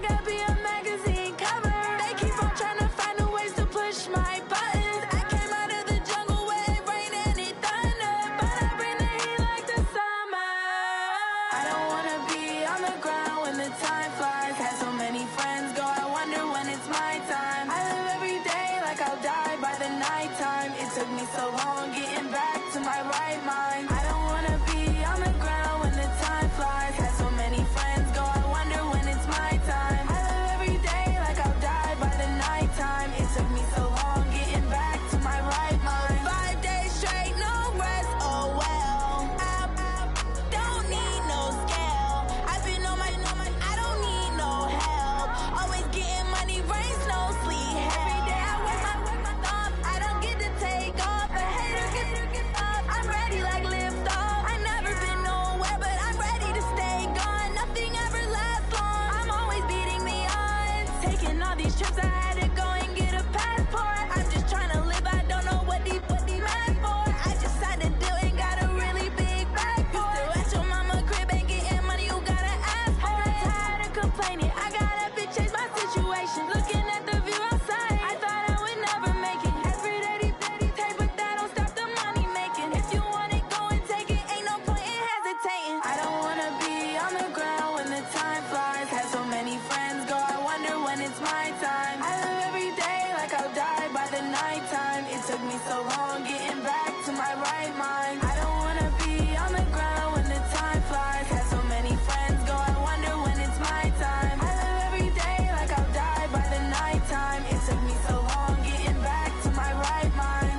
gotta be a magazine cover. They keep on trying to find new ways to push my buttons. I came out of the jungle where it rained and it thunder, but I bring the heat like the summer. I don't wanna be on the ground when the time flies. Had so many friends go, I wonder when it's my time. I live every day like I'll die by the nighttime. It took me so long getting back to my right mind. I don't wanna be on the ground when the time flies. Had so many friends go, I wonder when it's my time. I live every day like I'll die by the nighttime. It took me so long getting back to my right mind. 5 days straight, no rest, oh well. I don't need no scale. I've been on my, I don't need no help. Always getting money, rain, snow, sleet, every day I work my thumb. I don't get to take off. A hater get up. I'm ready like lift off. I never been nowhere, but I'm ready to stay gone. Nothing ever lasts long. I'm always beating the odds. Taking all these trips, I had to go and get a passport. I'm just trying to live. I don't know what these mad for. I just signed a deal and got a really big bag for it. Still at your mama crib and getting money, you gotta ask for it. I'm tired of complaining. I gotta change my situation. Looking at the view outside, I thought I would never make it. Every day these take, but that don't stop the money making. If you want it, go and take it. Ain't no point in hesitating. I don't wanna be on the ground when the time flies. Had so many friends go, I wonder when it's my time. I live every day like I'll die by the nighttime. It took me so long getting back to my right mind. I don't wanna be on the ground when the time flies. Had so many friends go, I wonder when it's my time. I live every day like I'll die by the nighttime. It took me so long getting back to my right mind.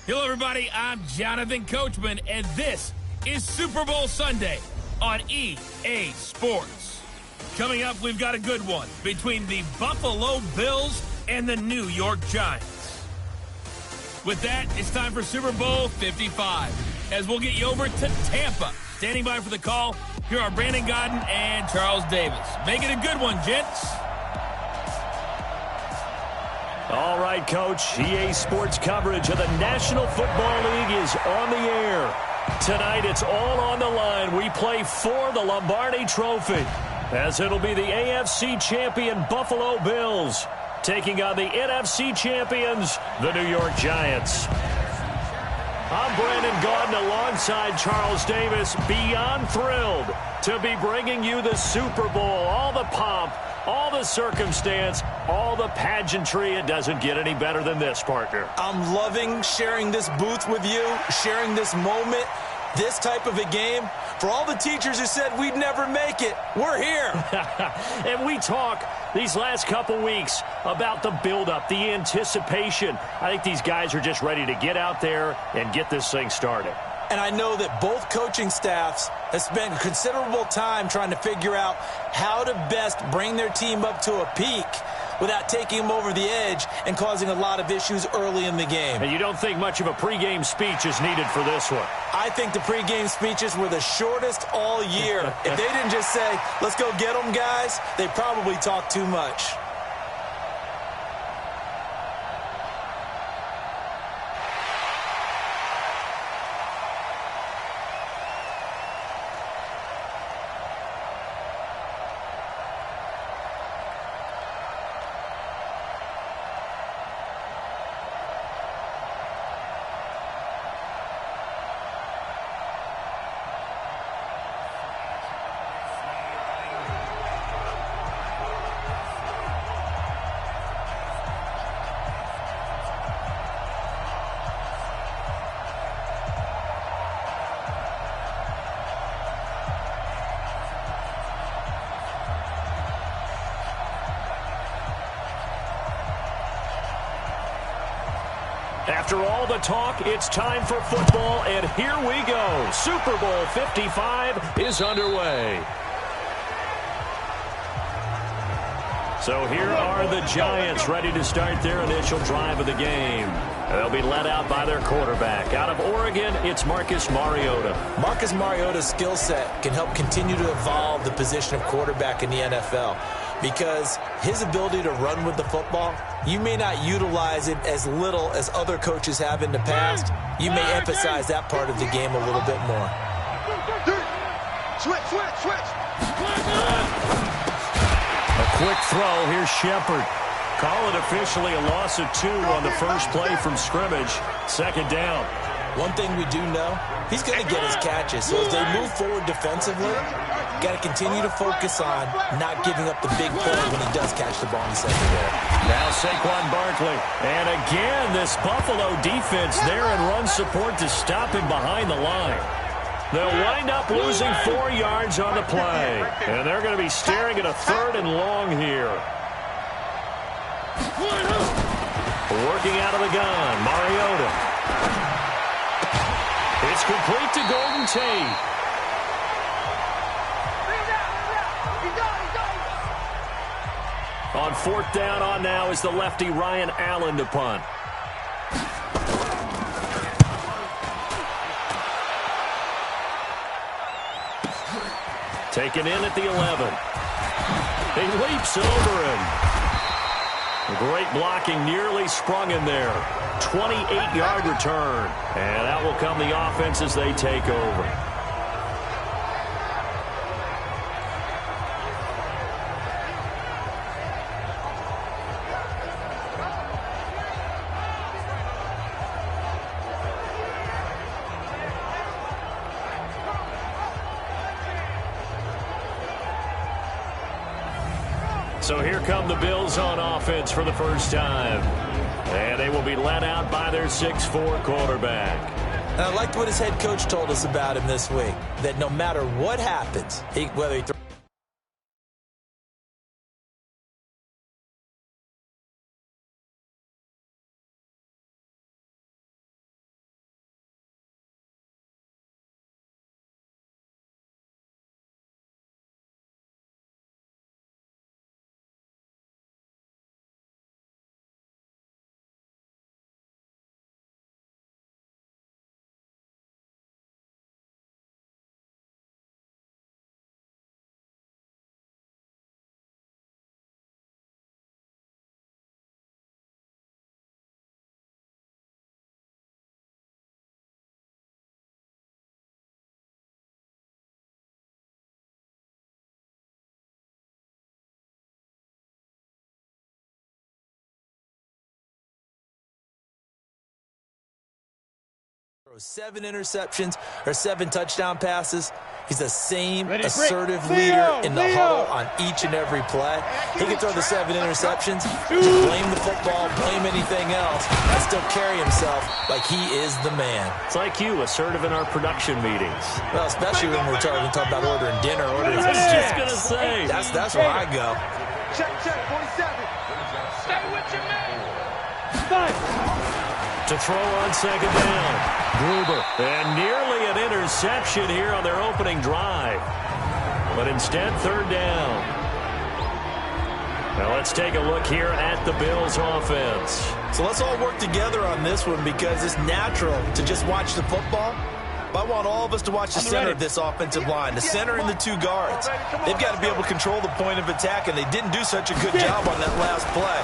Hello, everybody. I'm Jonathan Coachman, and this is Super Bowl Sunday on EA Sports. Coming up, we've got a good one between the Buffalo Bills and the New York Giants. With that, it's time for Super Bowl 55, as we'll get you over to Tampa. Standing by for the call, here are Brandon Godden and Charles Davis. Make it a good one, gents. All right, Coach. EA Sports coverage of the National Football League is on the air. Tonight, it's all on the line. We play for the Lombardi Trophy. as it'll be the AFC champion Buffalo Bills taking on the NFC champions, the New York Giants. I'm Brandon Gaudin alongside Charles Davis, beyond thrilled to be bringing you the Super Bowl. All the pomp, all the circumstance, all the pageantry. It doesn't get any better than this, partner. I'm loving sharing this booth with you, sharing this moment, this type of a game. For all the teachers who said we'd never make it, we're here. And we talk these last couple weeks about the buildup, the anticipation. I think these guys are just ready to get out there and get this thing started. And I know that both coaching staffs have spent considerable time trying to figure out how to best bring their team up to a peak without taking them over the edge and causing a lot of issues early in the game. And you don't think much of a pregame speech is needed for this one? I think the pregame speeches were the shortest all year. If they didn't just say, let's go get them, guys, they probably talked too much. After all the talk, it's time for football, and here we go. Super Bowl 55 is underway. So here are the Giants ready to start their initial drive of the game. They'll be led out by their quarterback. Out of Oregon, it's Marcus Mariota. Marcus Mariota's skill set can help continue to evolve the position of quarterback in the NFL because his ability to run with the football, you may not utilize it as little as other coaches have in the past. You may emphasize that part of the game a little bit more. Switch. A quick throw. Here's Shepard. Call it officially a loss of 2 on the first play from scrimmage. Second down. One thing we do know, he's going to get his catches. So as they move forward defensively, got to continue to focus on not giving up the big play when he does catch the ball in the secondary. Now Saquon Barkley. And again, this Buffalo defense there in run support to stop him behind the line. They'll wind up losing 4 yards on the play. And they're going to be staring at a 3rd and long here. Working out of the gun, Mariota. It's complete to Golden Tate. On 4th down on now is the lefty Ryan Allen to punt. Taken in at the 11. He leaps over him. Great blocking, nearly sprung in there. 28-yard return. And that will come the offense as they take over. So here come the Bills on offense for the first time. And they will be led out by their 6'4" quarterback. And I liked what his head coach told us about him this week, that no matter what happens, whether he throws 7 interceptions or 7 touchdown passes. He's the same assertive leader in the huddle on each and every play. He can throw the 7 interceptions, blame the football, blame anything else, and still carry himself like he is the man. It's like you, assertive in our production meetings. Well, especially when we're talking about ordering dinner, ordering I was just going to say. That's where I go. Check, 47. Stay with your man. To throw on second down. Gruber. And nearly an interception here on their opening drive. But instead, third down. Now let's take a look here at the Bills offense. So let's all work together on this one because it's natural to just watch the football. But I want all of us to watch the center of this offensive line, the center and the 2 guards. They've got to be able to control the point of attack, and they didn't do such a good job on that last play.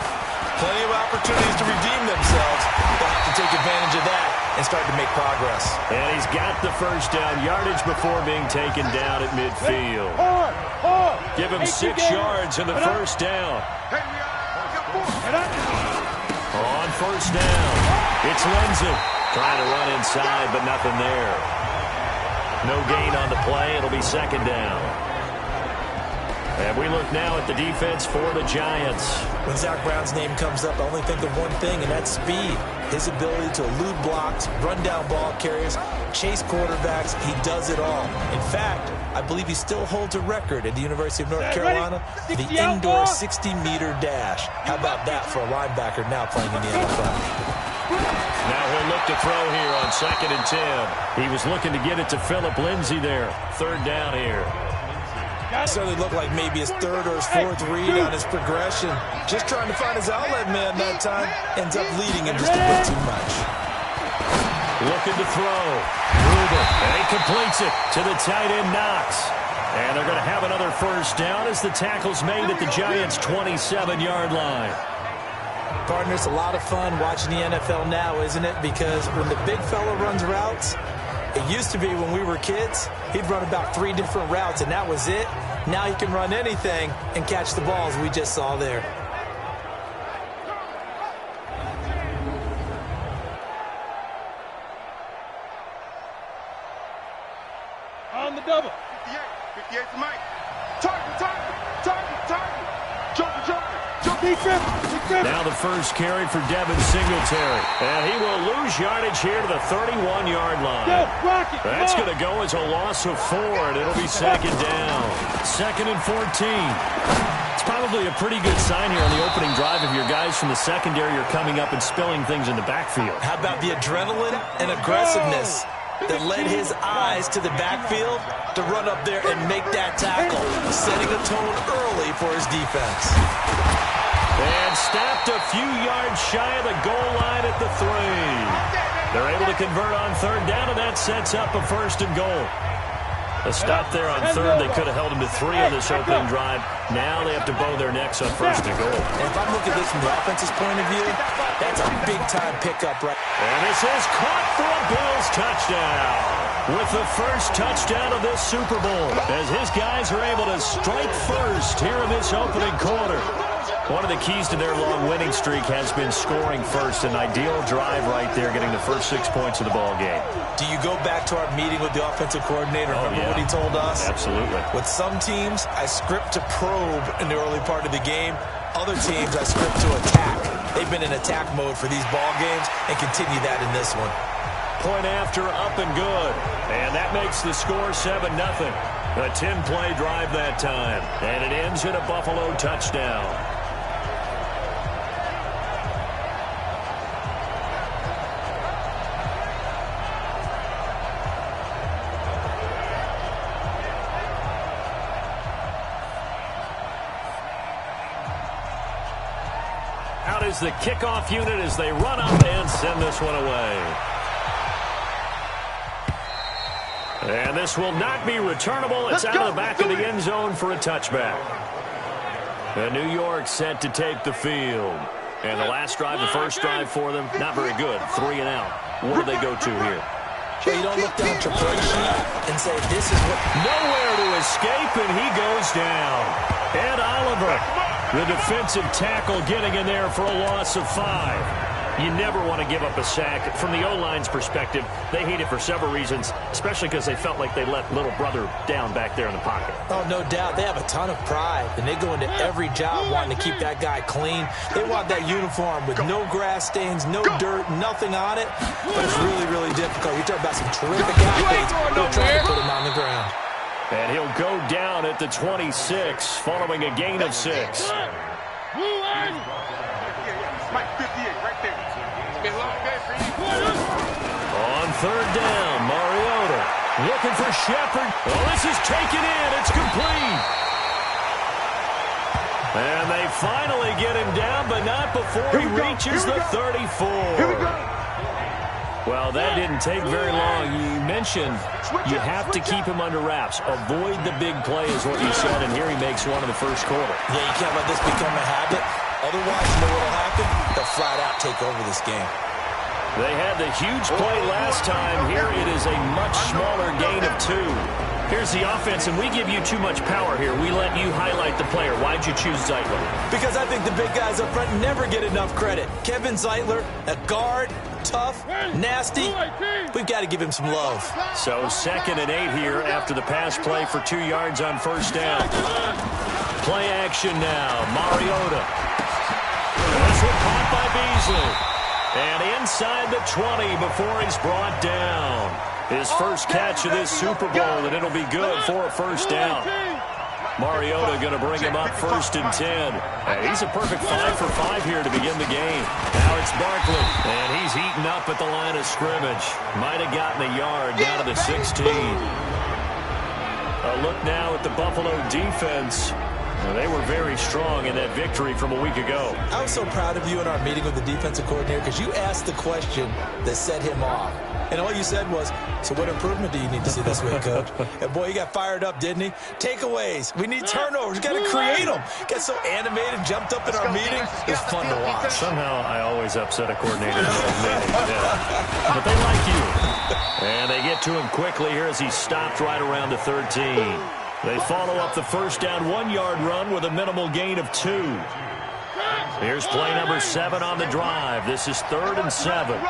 Plenty of opportunities to redeem themselves. They'll have to take advantage of that and start to make progress. And he's got the first down yardage before being taken down at midfield. Give him 6 yards in the first down. On first down, it's Lindsay. Trying to run inside, but nothing there. No gain on the play. It'll be second down. And we look now at the defense for the Giants. When Zach Brown's name comes up, I only think of one thing, and that's speed. His ability to elude blocks, run down ball carriers, chase quarterbacks. He does it all. In fact, I believe he still holds a record at the University of North Carolina, the indoor 60-meter dash. How about that for a linebacker now playing in the NFL? Now he'll look to throw here on 2nd and 10. He was looking to get it to Phillip Lindsay there. Third down here. It certainly looked like maybe his 3rd or his 4th read on his progression. Just trying to find his outlet man that time. Ends up leading him just a bit too much. Looking to throw. Gruber. And he completes it to the tight end Knox. And they're going to have another first down as the tackle's made at the Giants' 27-yard line. Partner, it's a lot of fun watching the NFL now, isn't it? Because when the big fella runs routes, it used to be when we were kids, he'd run about 3 different routes, and that was it. Now he can run anything and catch the balls we just saw there. On the double. 58 to Mike. Target. Jumper. Now the first carry for Devin Singletary. And he will lose yardage here to the 31-yard line. That's going to go as a loss of 4, and it'll be second down. 2nd and 14. It's probably a pretty good sign here on the opening drive of your guys from the secondary are coming up and spilling things in the backfield. How about the adrenaline and aggressiveness that led his eyes to the backfield to run up there and make that tackle, setting a tone early for his defense. And stopped a few yards shy of the goal line at the 3. They're able to convert on third down, and that sets up a 1st and goal. A stop there on third. They could have held him to 3 on this opening drive. Now they have to bow their necks on 1st and goal. And if I look at this from the offense's point of view, that's a big-time pickup, right? And this is caught for a Bills touchdown. With the first touchdown of this Super Bowl, as his guys are able to strike first here in this opening quarter. One of the keys to their long winning streak has been scoring first. An ideal drive right there, getting the first 6 points of the ball game. Do you go back to our meeting with the offensive coordinator? Remember what he told us? Absolutely. With some teams, I script to probe in the early part of the game. Other teams, I script to attack. They've been in attack mode for these ball games and continue that in this one. Point after, up and good. And that makes the score 7-0. A 10-play drive that time. And it ends in a Buffalo touchdown. Out is the kickoff unit as they run up and send this one away. And this will not be returnable. It's out of the back of the end zone for a touchback. And New York set to take the field. And the last drive, the first drive for them, not very good. 3 and out. What do they go to here? Well, you don't look down at your play sheet and say, this is what... Nowhere to escape, and he goes down. Ed Oliver, the defensive tackle, getting in there for a loss of 5. You never want to give up a sack. From the O-line's perspective, they hate it for several reasons, especially because they felt like they let little brother down back there in the pocket. Oh, no doubt. They have a ton of pride, and they go into every job wanting to keep that guy clean. They want that uniform with no grass stains, no dirt, nothing on it. But it's really, really difficult. You're talking about some terrific athletes. They're trying to put him on the ground. And he'll go down at the 26, following a gain of 6. Mike, 58, right there. It's been a long day for you. On third down, Mariota looking for Shepard. Oh, this is taken in. It's complete. And they finally get him down, but not before he reaches the 34. Here we go. Well, that didn't take very long. You mentioned you have to keep him under wraps. Avoid the big play is what you said, and here he makes one in the first quarter. Yeah, you can't let this become a habit. Otherwise, you know what will happen? They'll flat out take over this game. They had the huge play last time. Here it is a much smaller gain of 2. Here's the offense, and we give you too much power here. We let you highlight the player. Why'd you choose Zeitler? Because I think the big guys up front never get enough credit. Kevin Zeitler, a guard, tough, nasty. We've got to give him some love. So 2nd and 8 here after the pass play for 2 yards on first down. Play action now. Mariota. This one caught by Beasley. And inside the 20 before he's brought down. His first catch of this Super Bowl, and it'll be good for a first down. Mariota going to bring him up 1st and 10. And he's a perfect 5 for 5 here to begin the game. Now it's Barkley, and he's heating up at the line of scrimmage. Might have gotten a yard down to the 16. A look now at the Buffalo defense. They were very strong in that victory from a week ago. I was so proud of you in our meeting with the defensive coordinator because you asked the question that set him off. And all you said was, so what improvement do you need to see this week, Coach? And boy, he got fired up, didn't he? Takeaways. We need turnovers. We got to create them. Got so animated, jumped up in our meeting. It was fun to watch. Somehow I always upset a coordinator in those meetings. Yeah. But they like you. And they get to him quickly here as he stopped right around the 13. They follow up the first down 1-yard run with a minimal gain of 2. Here's play number 7 on the drive. This is 3rd and 7.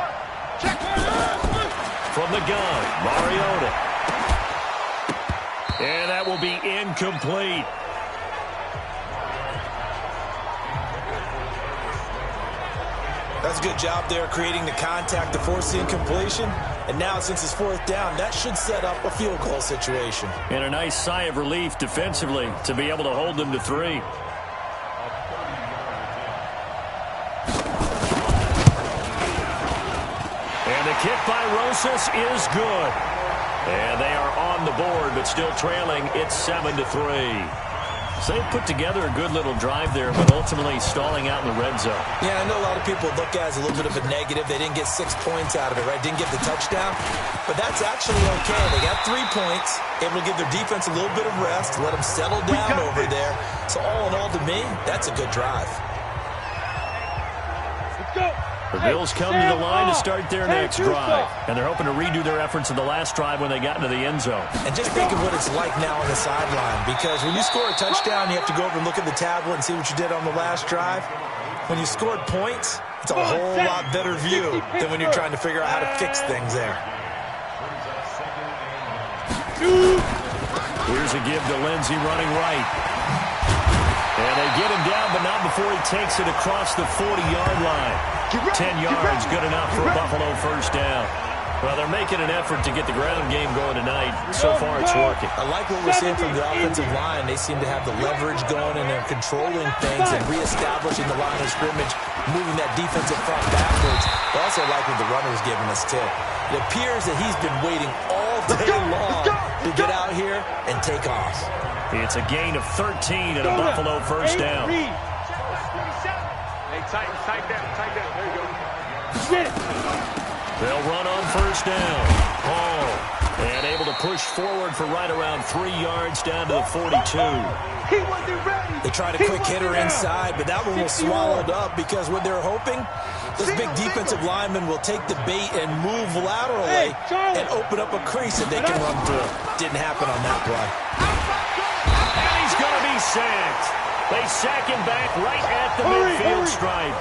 From the gun, Mariota. And that will be incomplete. That's a good job there creating the contact to force the incompletion. And now, since it's 4th down, that should set up a field goal situation. And a nice sigh of relief defensively to be able to hold them to 3. And the kick by Rosas is good. And they are on the board, but still trailing. It's 7-3. So they put together a good little drive there, but ultimately stalling out in the red zone. Yeah, I know a lot of people look at it as a little bit of a negative. They didn't get 6 points out of it, right? Didn't get the touchdown. But that's actually okay. They got 3 points, able to give their defense a little bit of rest, let them settle down over there. So all in all, to me, that's a good drive. Let's go. The Bills come to the line to start their next drive. And they're hoping to redo their efforts in the last drive when they got into the end zone. And just think of what it's like now on the sideline. Because when you score a touchdown, you have to go over and look at the tablet and see what you did on the last drive. When you scored points, it's a whole lot better view than when you're trying to figure out how to fix things there. Here's a give to Lindsey running right. And they get him down, but not before he takes it across the 40-yard line. 10 yards, good enough for a Buffalo first down. Well, they're making an effort to get the ground game going tonight. So far, it's working. I like what we're seeing from the offensive line. They seem to have the leverage going, and they're controlling things and reestablishing the line of scrimmage, moving that defensive front backwards. I also like what the runner's giving us, too. It appears that he's been waiting all day long to get out here and take off. It's a gain of 13 and a Buffalo first down. Hey, tight down. There you go. Get it. They'll run on first down. Hall, and able to push forward for right around 3 yards down to the 42. He wasn't ready. They tried a quick hitter inside, but that one was swallowed up because what they're hoping, this big defensive lineman will take the bait and move laterally and open up a crease that they can run through. Didn't happen on that play. And he's going to be sacked. They sack him back right at the midfield stripe.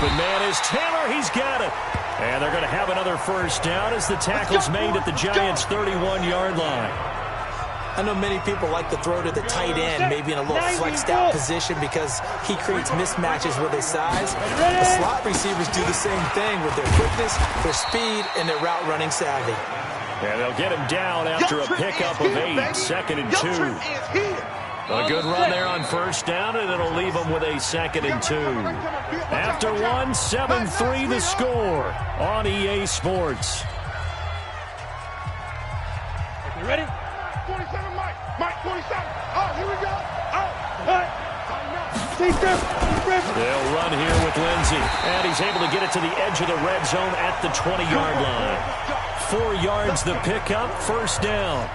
open man is Taylor. He's got it. And they're going to have another first down as the tackle's made at the Giants' 31-yard line. I know many people like to throw to the tight end, maybe in a little flexed out position because he creates mismatches with his size. The slot receivers do the same thing with their quickness, their speed, and their route running savvy. And they'll get him down after a pickup of 8, 2nd and 2. A good run there on first down, and it'll leave them with a 2nd and 2. After 1, 7-3 the score on EA Sports. You ready? 27, Mike. Mike, 27. Oh, here we go. Oh, hey. Take this. They'll run here with Lindsey, and he's able to get it to the edge of the red zone at the 20-yard line. 4 yards the pickup, first down.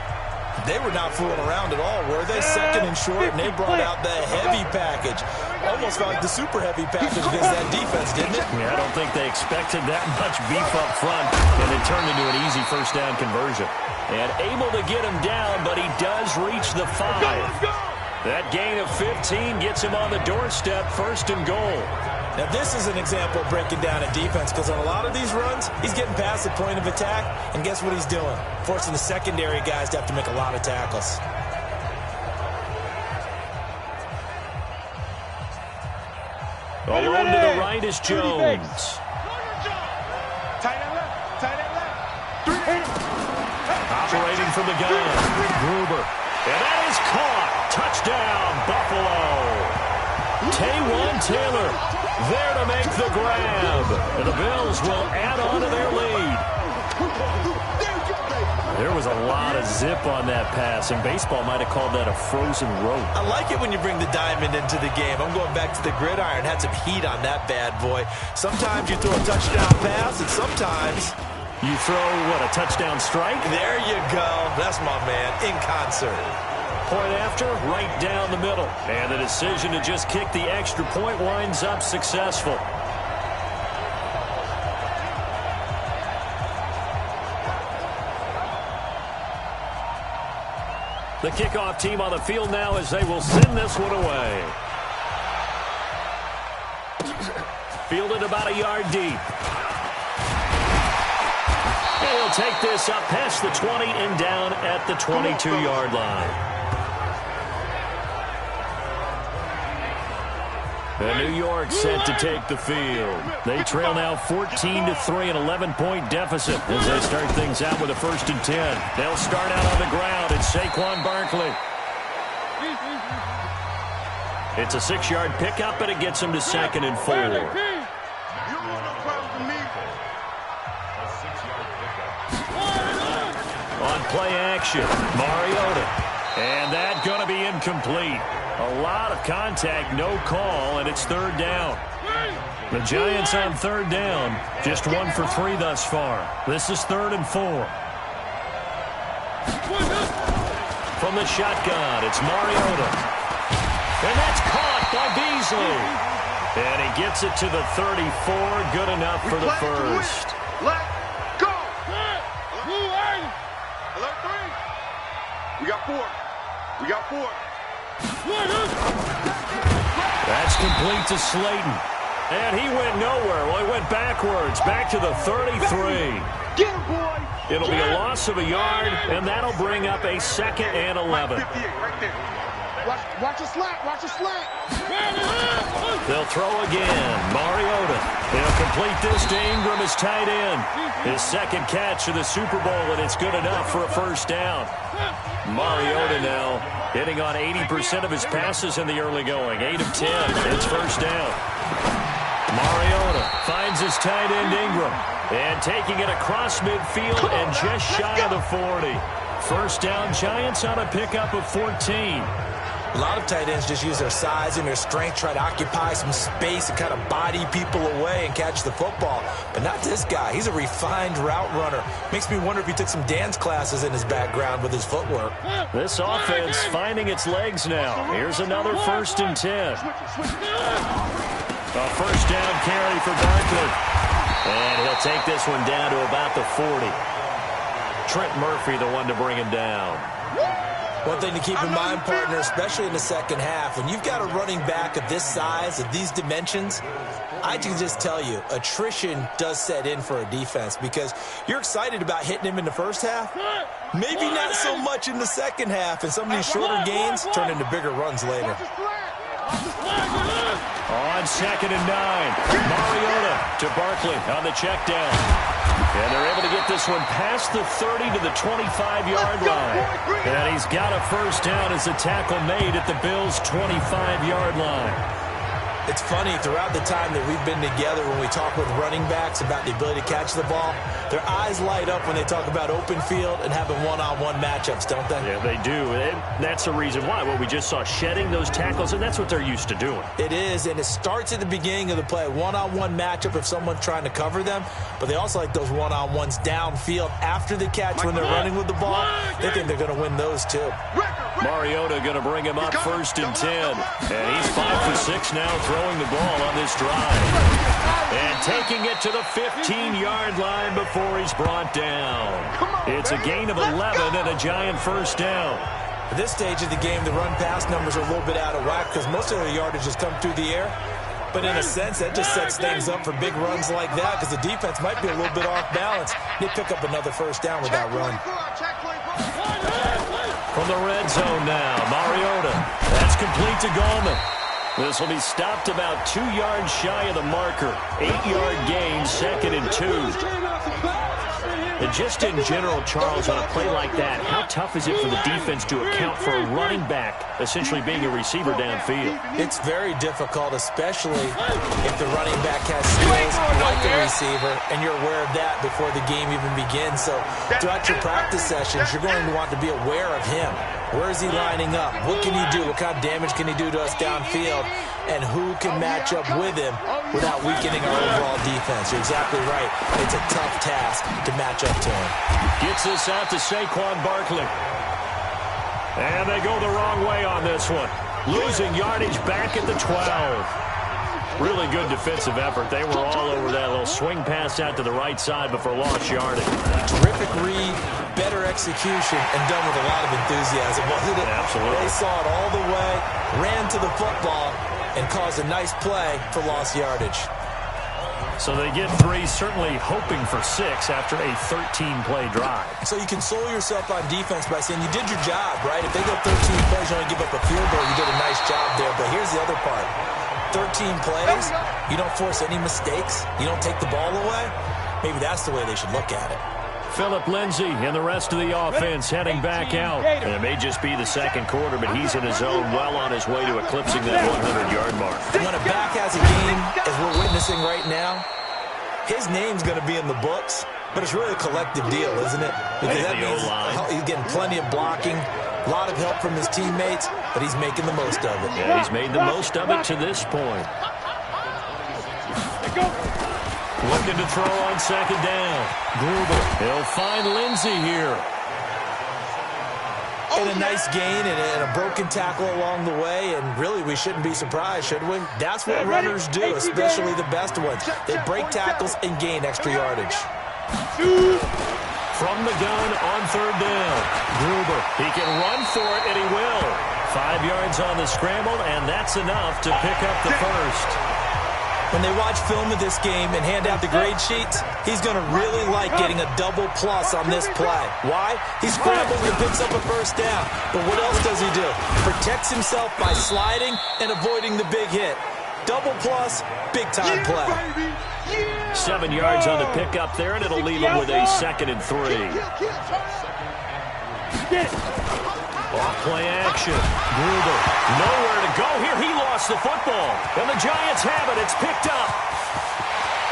They were not fooling around at all, were they? 2nd and short, and they brought out the heavy package. Almost felt like the super heavy package against that defense, didn't it? Yeah, I don't think they expected that much beef up front, and it turned into an easy first down conversion. And able to get him down, but he does reach the 5. That gain of 15 gets him on the doorstep, 1st and goal. Now, this is an example of breaking down a defense because on a lot of these runs, he's getting past the point of attack, and guess what he's doing? Forcing the secondary guys to have to make a lot of tackles. Alone to the right is Jones. Tight end left. Tight end left. 3. Operating from the gun, Gruber. And that is caught. Touchdown, Buffalo. Taywan Taylor there to make the grab. And the Bills will add on to their lead. There was a lot of zip on that pass, and baseball might have called that a frozen rope. I like it when you bring the diamond into the game. I'm going back to the gridiron. Had some heat on that bad boy. Sometimes you throw a touchdown pass, and sometimes you throw, what, a touchdown strike? There you go. That's my man, in concert. Point after, right down the middle. And the decision to just kick the extra point winds up successful. The kickoff team on the field now as they will send this one away. Fielded about a yard deep. And he'll take this up past the 20 and down at the 22-yard line. And New York set to take the field. They trail now 14-3, an 11-point deficit as they start things out with a 1st and 10. They'll start out on the ground. It's Saquon Barkley. It's a 6-yard pickup, and it gets him to 2nd and 4. On play action, Mariota. And that going to be incomplete. A lot of contact, no call, and it's 3rd down. The Giants on 3rd down, just 1 for 3 thus far. This is 3rd and 4. From the shotgun, it's Mariota. And that's caught by Beasley. And he gets it to the 34, good enough for the first. Let's go. Alert 3. We got 4. We got 4. That's complete to Slayton. And he went nowhere. Well, he went backwards, back to the 33. Get him, boy. It'll be a loss of a yard, and that'll bring up a 2nd and 11. Right there. Watch the slant. Watch the slant. They'll throw again. Mariota. He'll complete this to Ingram, his tight end. His 2nd catch of the Super Bowl, and it's good enough for a 1st down. Mariota now hitting on 80% of his passes in the early going. 8 of 10. It's 1st down. Mariota finds his tight end Ingram. And taking it across midfield and just shy of the 40. 1st down, Giants on a pickup of 14. A lot of tight ends just use their size and their strength, try to occupy some space and kind of body people away and catch the football. But not this guy. He's a refined route runner. Makes me wonder if he took some dance classes in his background with his footwork. This offense finding its legs now. Here's another 1st and 10. A 1st down carry for Barkley. And he'll take this one down to about the 40. Trent Murphy, the one to bring him down. One thing to keep in mind, partner, especially in the second half, when you've got a running back of this size, of these dimensions, I can just tell you, attrition does set in for a defense because you're excited about hitting him in the first half. Maybe not so much in the second half, and some of these shorter gains turn into bigger runs later. On 2nd and 9, Mariota to Barkley on the check down. And they're able to get this one past the 30 to the 25-yard line. And he's got a first down as the tackle made at the Bills' 25-yard line. It's funny, throughout the time that we've been together, when we talk with running backs about the ability to catch the ball, their eyes light up when they talk about open field and having one-on-one matchups, don't they? Yeah, they do. And that's the reason why. Well, we just saw shedding those tackles, and that's what they're used to doing. It is, and it starts at the beginning of the play. One-on-one matchup if someone's trying to cover them, but they also like those one-on-ones downfield after the catch when they're running with the ball. They think they're going to win those, too. Mariota going to bring him up 1st and 10. And he's 5 for 6 now throwing the ball on this drive. And taking it to the 15-yard line before he's brought down. It's a gain of 11 and a giant first down. At this stage of the game, the run-pass numbers are a little bit out of whack because most of their yardage has come through the air. But in a sense, that just sets things up for big runs like that because the defense might be a little bit off balance. They pick up another first down with that run. From the red zone now, Mariota. That's complete to Gallman. This will be stopped about 2 yards shy of the marker. 8-yard gain, 2nd and 2. And just in general, Charles, on a play like that, how tough is it for the defense to account for a running back essentially being a receiver downfield? It's very difficult, especially if the running back has skills like a receiver, and you're aware of that before the game even begins. So throughout your practice sessions, you're going to want to be aware of him. Where is he lining up? What can he do? What kind of damage can he do to us downfield? And who can match up with him without weakening our overall defense? You're exactly right. It's a tough task to match up to him. Gets this out to Saquon Barkley. And they go the wrong way on this one. Losing yardage back at the 12. Really good defensive effort. They were all over that little swing pass out to the right side before lost yardage. Terrific read, better execution, and done with a lot of enthusiasm, wasn't it? Absolutely. They saw it all the way, ran to the football, and caused a nice play for lost yardage. So they get 3, certainly hoping for 6 after a 13-play drive. So you console yourself on defense by saying you did your job, right? If they go 13 plays, you only give up a field goal, you did a nice job there. But here's the other part. 13 plays, you don't force any mistakes, you don't take the ball away. Maybe that's the way they should look at it. Phillip Lindsay and the rest of the offense heading back out. And it may just be the second quarter, but he's in his zone, well on his way to eclipsing that 100-yard mark. When a back has a game, as we're witnessing right now, his name's going to be in the books, but it's really a collective deal, isn't it? Because that means he's getting plenty of blocking, a lot of help from his teammates, but he's making the most of it. Yeah, he's made the most of it to this point. Looking to throw on 2nd down. Gruber. He'll find Lindsay here. And a nice gain and a broken tackle along the way, and really we shouldn't be surprised, should we? That's what runners do, especially the best ones. They break tackles and gain extra yardage. From the gun on 3rd down. Gruber. He can run for it, and he will. 5 yards on the scramble, and that's enough to pick up the first. When they watch film of this game and hand out the grade sheets, he's going to really like getting a double plus on this play. Why? He scrambles and picks up a first down. But what else does he do? Protects himself by sliding and avoiding the big hit. Double plus, big-time play. 7 yards on the pickup there, and it'll leave him with a 2nd and 3. Off-play action. Gruber. Nowhere to go here. He lost the football. And the Giants have it. It's picked up.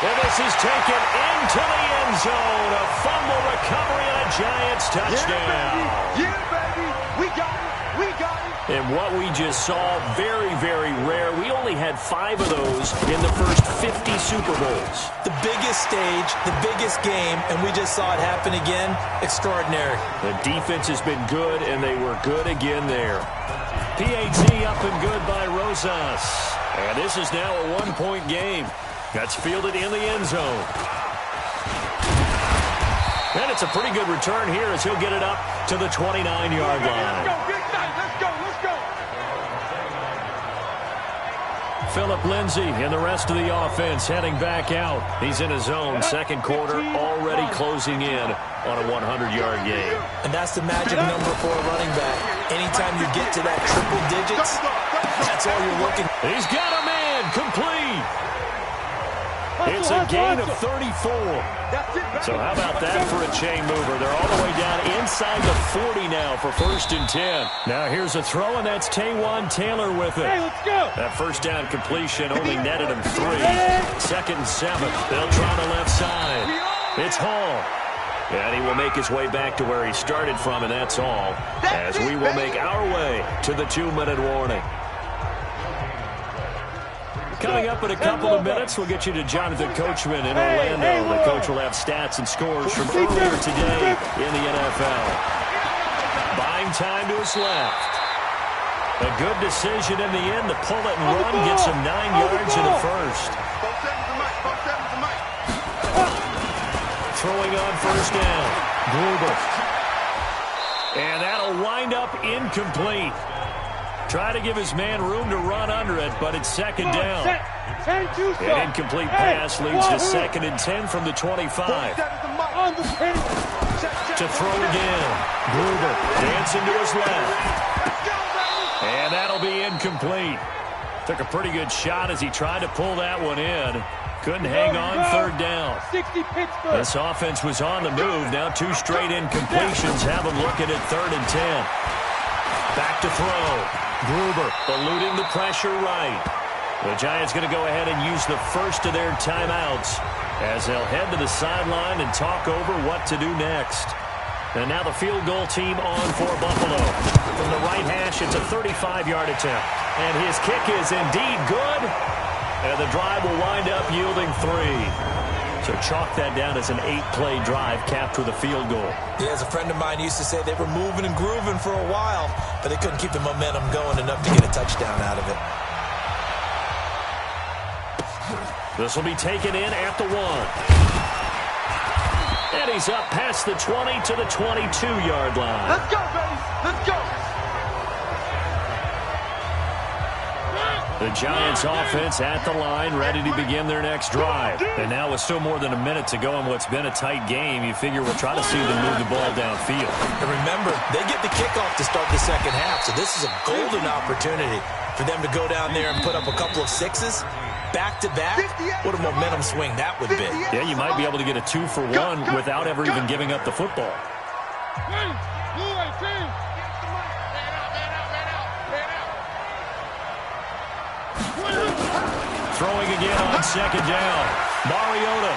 And this is taken into the end zone. A fumble recovery and a Giants touchdown. Yeah, baby. We got it. We got it. And what we just saw, very, very rare. We only had 5 of those in the first 50 Super Bowls. The biggest stage, the biggest game, and we just saw it happen again. Extraordinary. The defense has been good, and they were good again there. PAT up and good by Rosas. And this is now a 1-point game. That's fielded in the end zone. And it's a pretty good return here as he'll get it up to the 29-yard line. Phillip Lindsay and the rest of the offense heading back out. He's in his own second quarter, already closing in on a 100-yard game. And that's the magic number for a running back. Anytime you get to that triple digits, that's all you're looking for. He's got a man, complete. It's a gain of 34. So how about that for a chain mover? They're all the way down inside the 40 now for 1st and 10. Now here's a throw, and that's Taywan Taylor with it. Hey, let's go. That first down completion only netted him 3. 2nd and 7. They'll try the left side. It's Hall. And he will make his way back to where he started from, and that's all, as we will make our way to the 2-minute warning. Coming up in a couple of minutes, we'll get you to Jonathan Coachman in Orlando. The coach will have stats and scores from earlier today in the NFL. Buying time to his left. A good decision in the end to pull it and run, gets him 9 yards in the first. Throwing on first down. Gruber. And that'll wind up incomplete. Try to give his man room to run under it, but it's 2nd down. An incomplete pass leads to 2nd and 10 from the 25. To throw again. Gruber dancing to his left. And that'll be incomplete. Took a pretty good shot as he tried to pull that one in. Couldn't hang on 3rd down. This offense was on the move. Now 2 straight incompletions have them looking at 3rd and 10. Back to throw. Gruber eluding the pressure right. The Giants going to go ahead and use the first of their timeouts as they'll head to the sideline and talk over what to do next. And now the field goal team on for Buffalo. From the right hash, it's a 35-yard attempt. And his kick is indeed good. And the drive will wind up yielding 3. So chalk that down as an 8-play drive capped with a field goal. Yeah, as a friend of mine used to say, they were moving and grooving for a while, but they couldn't keep the momentum going enough to get a touchdown out of it. This will be taken in at the 1. And he's up past the 20 to the 22-yard line. Let's go, baby. Let's go. The Giants offense at the line, ready to begin their next drive. And now with still more than a minute to go in what's been a tight game, you figure we'll try to see them move the ball downfield. And remember, they get the kickoff to start the second half, so this is a golden opportunity for them to go down there and put up a couple of 6s. Back-to-back, what a momentum swing that would be. Yeah, you might be able to get a 2-for-1 without ever even giving up the football. Throwing again on 2nd down. Mariota.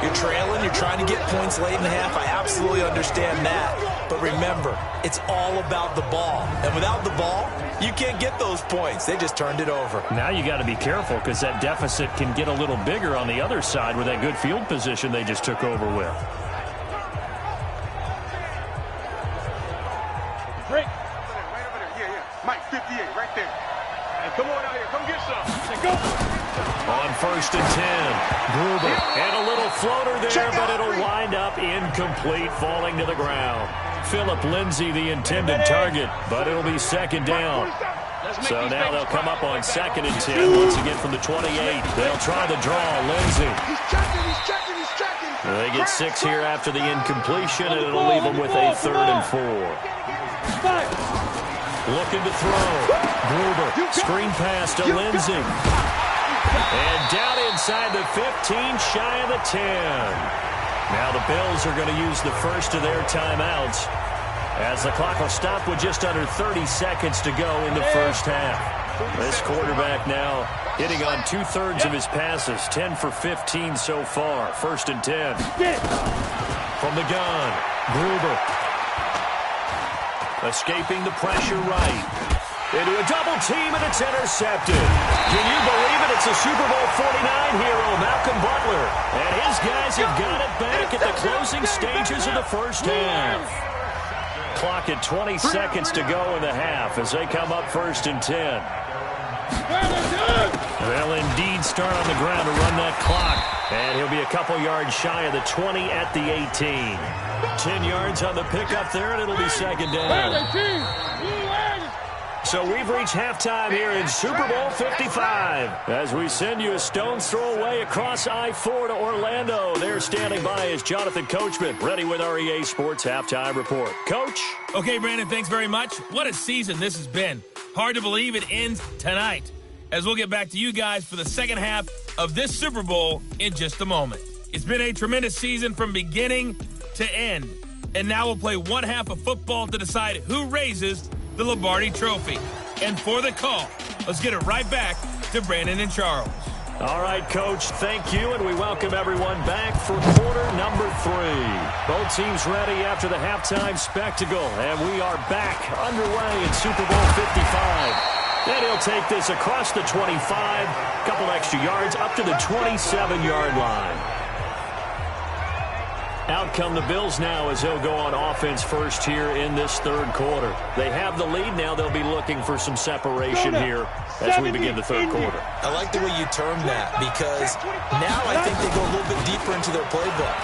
You're trailing, you're trying to get points late in the half. I absolutely understand that. But remember, it's all about the ball. And without the ball, you can't get those points. They just turned it over. Now you got to be careful because that deficit can get a little bigger on the other side with that good field position they just took over with. Right over there. Yeah. Mike, 58, right there. Hey, come on out here. Come get some. Hey, go. On 1st and 10. Gruber. And a little floater there, but it'll wind up incomplete, falling to the ground. Phillip Lindsay, the intended target, but it'll be 2nd down. So now they'll come up on 2nd and 10 once again from the 28. They'll try the draw. Lindsay. He's checking. They get 6 here after the incompletion, and it'll leave them with a 3rd and 4. Looking to throw. Gruber. Screen pass to Lindsay. And down inside the 15, shy of the 10. Now the Bills are going to use the first of their timeouts as the clock will stop with just under 30 seconds to go in the first half. This quarterback now hitting on 2/3 of his passes, 10 for 15 so far. 1st and 10. From the gun, Gruber. Escaping the pressure right. Into a double team, and it's intercepted. Can you believe it? It's a Super Bowl 49 hero, Malcolm Butler. And his guys have got it back at the closing stages of the first half. Clock at 20 seconds to go in the half as they come up 1st and 10. They'll indeed start on the ground to run that clock. And he'll be a couple yards shy of the 20 at the 18. 10 yards on the pickup there, and it'll be second down. So we've reached halftime here in Super Bowl 55. As we send you a stone's throw away across I-4 to Orlando. There standing by is Jonathan Coachman, ready with our EA Sports Halftime Report. Coach? Okay, Brandon, thanks very much. What a season this has been. Hard to believe it ends tonight, as we'll get back to you guys for the second half of this Super Bowl in just a moment. It's been a tremendous season from beginning to end, and now we'll play one half of football to decide who raises the Lombardi Trophy. And for the call, let's get it right back to Brandon and Charles. All right, Coach, thank you, and we welcome everyone back for quarter number 3. Both teams ready after the halftime spectacle, and we are back underway in Super Bowl 55. And he'll take this across the 25, couple extra yards, up to the 27-yard line. Out come the Bills now as they'll go on offense first here in this third quarter. They have the lead now. They'll be looking for some separation here as we begin the third quarter. I like the way you termed that, because now I think they go a little bit deeper into their playbook.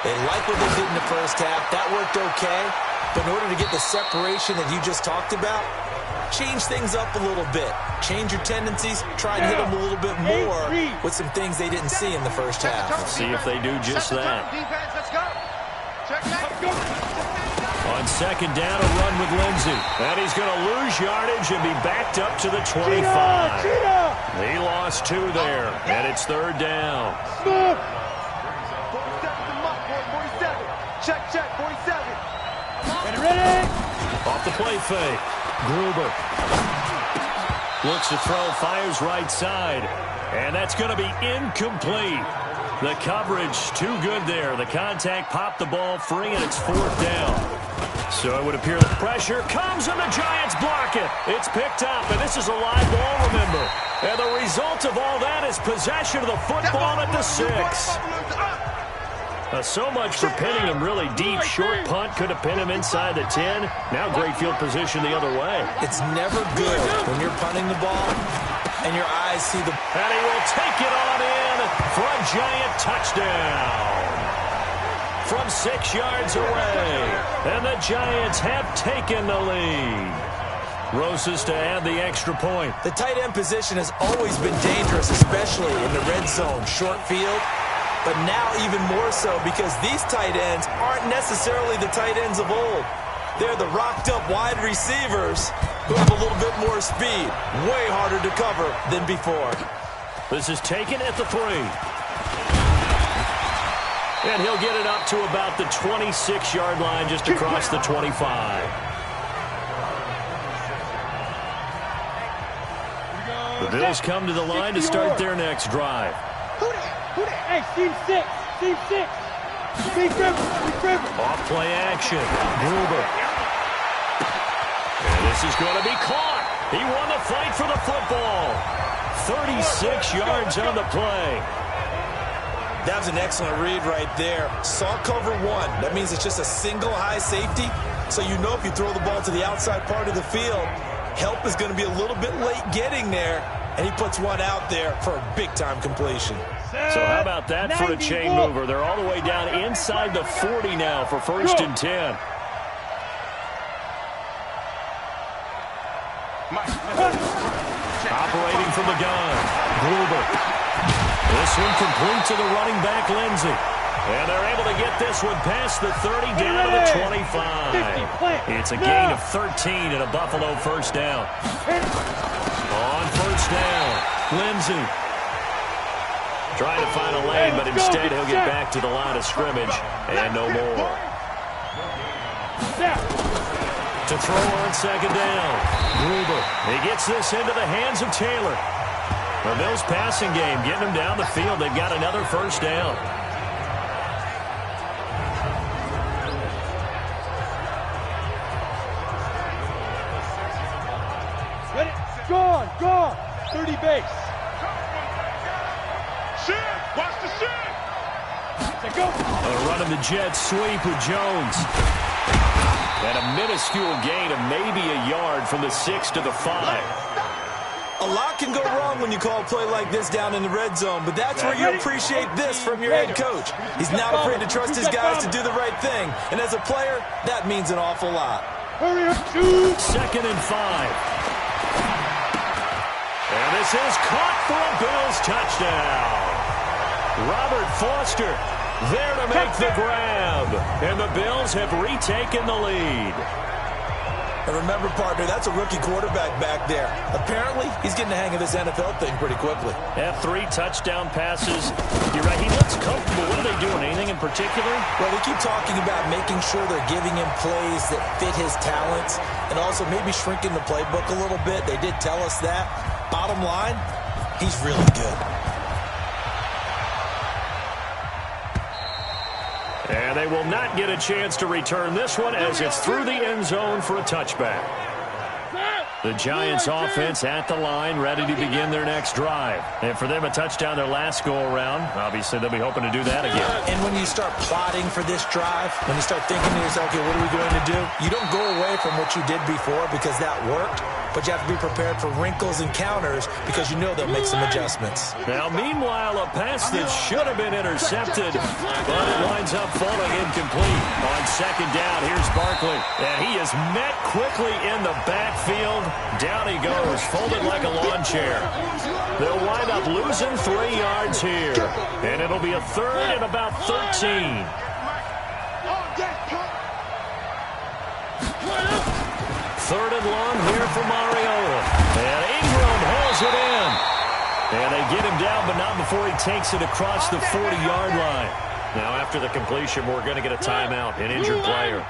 They like what they did in the first half. That worked okay. But in order to get the separation that you just talked about, change things up a little bit. Change your tendencies. Try and hit them a little bit more with some things they didn't see in the first half. Let's see if they do just that. On second down, a run with Lindsey. And he's going to lose yardage and be backed up to the 25. He lost 2 there, and it's third down. Check, 47. Ready? Off the play fake. Gruber looks to throw, fires right side, and that's going to be incomplete. The coverage too good there. The contact popped the ball free, and it's fourth down. So it would appear the pressure comes, and the Giants block it. It's picked up, and this is a live ball, remember. And the result of all that is possession of the football at the 6. So much for pinning him really deep. Short punt could have pinned him inside the 10. Now great field position the other way. It's never good when you're punting the ball and your eyes see the... And he will take it on in for a Giant touchdown. From 6 yards away. And the Giants have taken the lead. Rosas to add the extra point. The tight end position has always been dangerous, especially in the red zone, short field. But now even more so, because these tight ends aren't necessarily the tight ends of old. They're the rocked-up wide receivers who have a little bit more speed. Way harder to cover than before. This is taken at the 3. And he'll get it up to about the 26-yard line, just across the 25. The Bills come to the line to start their next drive. Hey, team 6. Off play action. Gruber. And this is going to be caught. He won the fight for the football. 36 yards on the play. That was an excellent read right there. Saw cover 1. That means it's just a single high safety. So you know if you throw the ball to the outside part of the field, help is going to be a little bit late getting there. And he puts one out there for a big-time completion. So how about that for a chain mover? They're all the way down inside the 40 now for first and 10. Operating from the gun. Gruber. This one complete to the running back, Lindsey. And they're able to get this one past the 30 down to the 25. It's a gain of 13 and a Buffalo first down. On first down, Lindsey. Trying to find a lane, but instead he'll get back to the line of scrimmage and no more. To throw on second down, Gruber. He gets this into the hands of Taylor. The Bills passing game, getting them down the field. They've got another first down. Ready? Gone. 30 base. Watch the shit! Go. Running the jet sweep with Jones. And a minuscule gain of maybe a yard from the 6 to the 5. A lot can go wrong when you call a play like this down in the red zone, but that's where you appreciate this from your head coach. He's not afraid to trust his guys to do the right thing, and as a player, that means an awful lot. 2nd and 5. And this is caught for a Bills touchdown. Robert Foster there to make the grab, and the Bills have retaken the lead. And remember, partner, that's a rookie quarterback back there. Apparently, he's getting the hang of this NFL thing pretty quickly. Have 3 touchdown passes. You're right, he looks comfortable. What are they doing? Anything in particular? Well, they keep talking about making sure they're giving him plays that fit his talents and also maybe shrinking the playbook a little bit. They did tell us that. Bottom line, he's really good. And they will not get a chance to return this one as it's through the end zone for a touchback. The Giants offense at the line, ready to begin their next drive. And for them, a touchdown their last go-around. Obviously, they'll be hoping to do that again. And when you start plotting for this drive, when you start thinking to yourself, okay, what are we going to do? You don't go away from what you did before because that worked, but you have to be prepared for wrinkles and counters because you know they'll make some adjustments. Now, meanwhile, a pass that should have been intercepted, but it winds up falling incomplete. On 2nd down, here's Barkley, and he is met quickly in the backfield. Down he goes, folded like a lawn chair. They'll wind up losing 3 yards here, and it'll be a 3rd and about 13. 3rd and long here for Mariota. And Ingram hauls it in. And they get him down, but not before he takes it across the 40-yard line. Now, after the completion, we're going to get a timeout, an injured player.